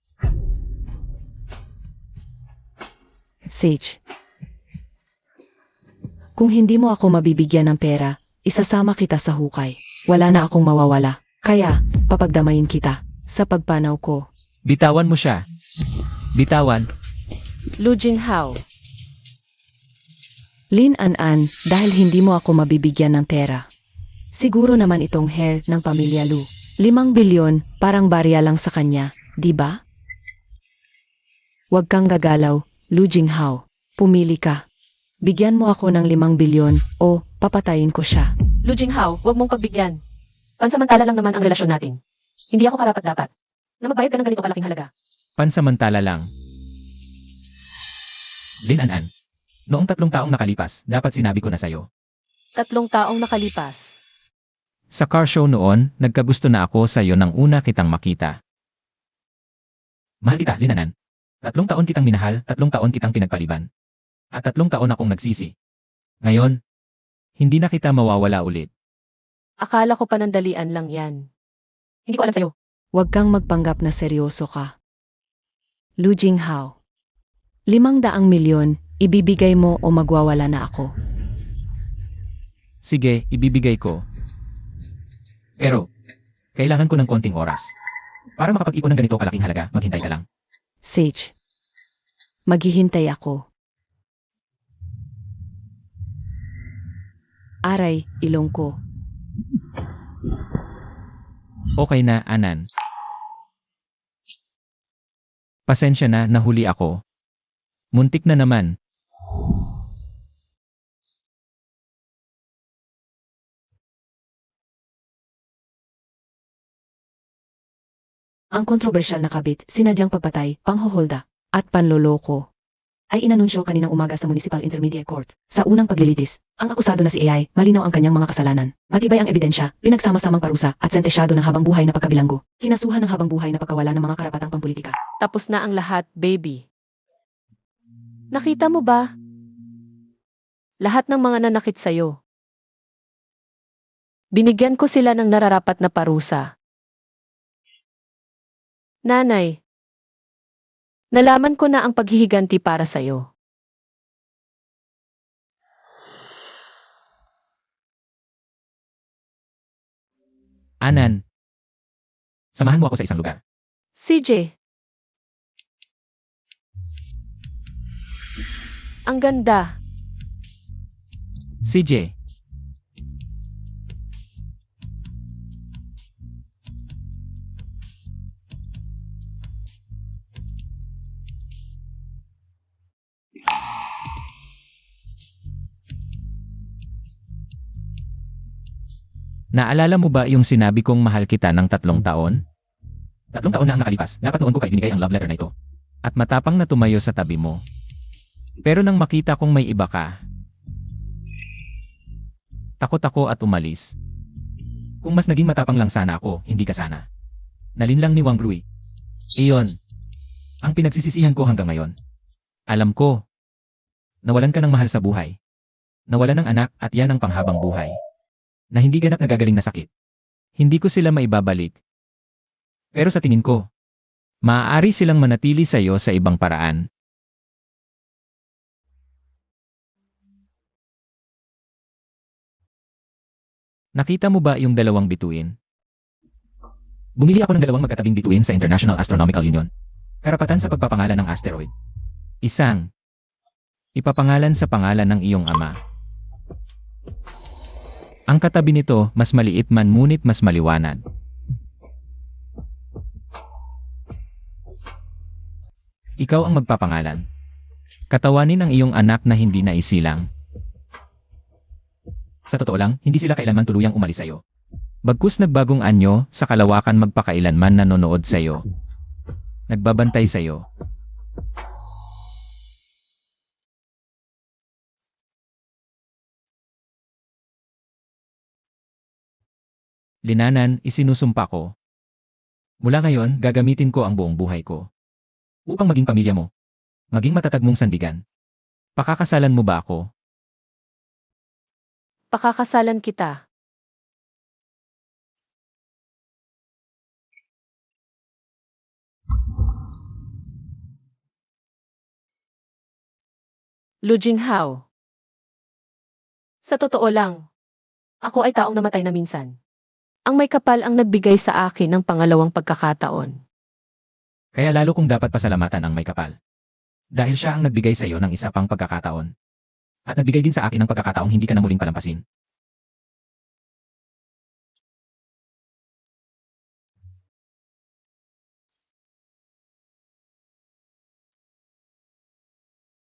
Sage. Kung hindi mo ako mabibigyan ng pera, isasama kita sa hukay. Wala na akong mawawala. Kaya, papagdamayin kita. Sa pagpanaw ko. Bitawan mo siya. Bitawan. Lu Jinghao. Lin An, dahil hindi mo ako mabibigyan ng pera. Siguro naman itong hair ng pamilya Lu. 5 bilyon, parang barya lang sa kanya, di ba? Huwag kang gagalaw, Lu Jinghao. Pumili ka. Bigyan mo ako ng 5 bilyon o papatayin ko siya. Lu Jinghao, huwag mong pagbigyan. Pansamantala lang naman ang relasyon natin. Hindi ako karapat-dapat na magbayad ka ng ganito kalaking halaga. Pansamantala lang. Lin An. Noong 3 taong nakalipas, dapat sinabi ko na sa'yo. 3 taong nakalipas. Sa car show noon, nagkagusto na ako sa'yo nang una kitang makita. Mahal kita, Lin An. 3 taon kitang minahal, 3 taon kitang pinagpaliban. At 3 taon akong nagsisi. Ngayon, hindi na kita mawawala ulit. Akala ko panandalian lang yan. Hindi ko alam sa'yo. Huwag kang magpanggap na seryoso ka. Lu Jinghao. 500 milyon, ibibigay mo o magwawala na ako. Sige, ibibigay ko. Pero, kailangan ko ng konting oras. Para makapag-ipon ng ganito kalaking halaga, maghintay ka lang. Sage. Maghihintay ako. Aray, ilong ko. Okay na, Anan. Pasensya na, nahuli ako. Muntik na naman. Ang kontrobersyal na kabit, sinadyang pagpatay, panghoholda, at panloloko ay inanunsyo kaninang umaga sa Municipal Intermediate Court. Sa unang paglilitis, ang akusado na si AI, malinaw ang kanyang mga kasalanan. Matibay ang ebidensya, pinagsama-samang parusa at sentesyado ng habang buhay na pagkabilanggo. Kinasuhan ng habang buhay na pagkawala ng mga karapatang pampolitika. Tapos na ang lahat, baby. Nakita mo ba? Lahat ng mga nanakit sa'yo. Binigyan ko sila ng nararapat na parusa. Nanay, nalaman ko na ang paghihiganti para sa'yo. Anan. Samahan mo ako sa isang lugar. CJ. Ang ganda. CJ. Naalala mo ba yung sinabi kong mahal kita ng 3 taon? 3 taon na ang nakalipas, dapat noon ko pa ibinigay ang love letter na ito. At matapang na tumayo sa tabi mo. Pero nang makita kong may iba ka, takot ako at umalis. Kung mas naging matapang lang sana ako, hindi ka sana. Nalinlang ni Wang Rui. Iyon. Ang pinagsisisihan ko hanggang ngayon. Alam ko. Nawalan ka ng mahal sa buhay. Nawalan ng anak at yan ang panghabang buhay. Na hindi ganap nagagaling na sakit. Hindi ko sila maibabalik. Pero sa tingin ko, maaari silang manatili sa iyo sa ibang paraan. Nakita mo ba yung 2 bituin? Bumili ako ng 2 magkatabing bituin sa International Astronomical Union. Karapatan sa pagpapangalan ng asteroid. Isang ipapangalan sa pangalan ng iyong ama. Ang katabi nito, mas maliit man ngunit mas maliwanag. Ikaw ang magpapangalan. Katawanin ang iyong anak na hindi na isilang. Sa totoo lang, hindi sila kailanman tuluyang umalis sa'yo. Bagkus nagbagong anyo, sa kalawakan magpakailanman nanonood sa'yo. Nagbabantay sa'yo. Linanan, isinusumpa ko. Mula ngayon, gagamitin ko ang buong buhay ko. Upang maging pamilya mo. Maging matatag mong sandigan. Pakakasalan mo ba ako? Pakakasalan kita. Lu Jinghao. Sa totoo lang, ako ay taong namatay na minsan. Ang may kapal ang nagbigay sa akin ng pangalawang pagkakataon. Kaya lalo kong dapat pasalamatan ang may kapal. Dahil siya ang nagbigay sa iyo ng isa pang pagkakataon. At nagbigay din sa akin ng pagkakataong hindi ka na muling palampasin.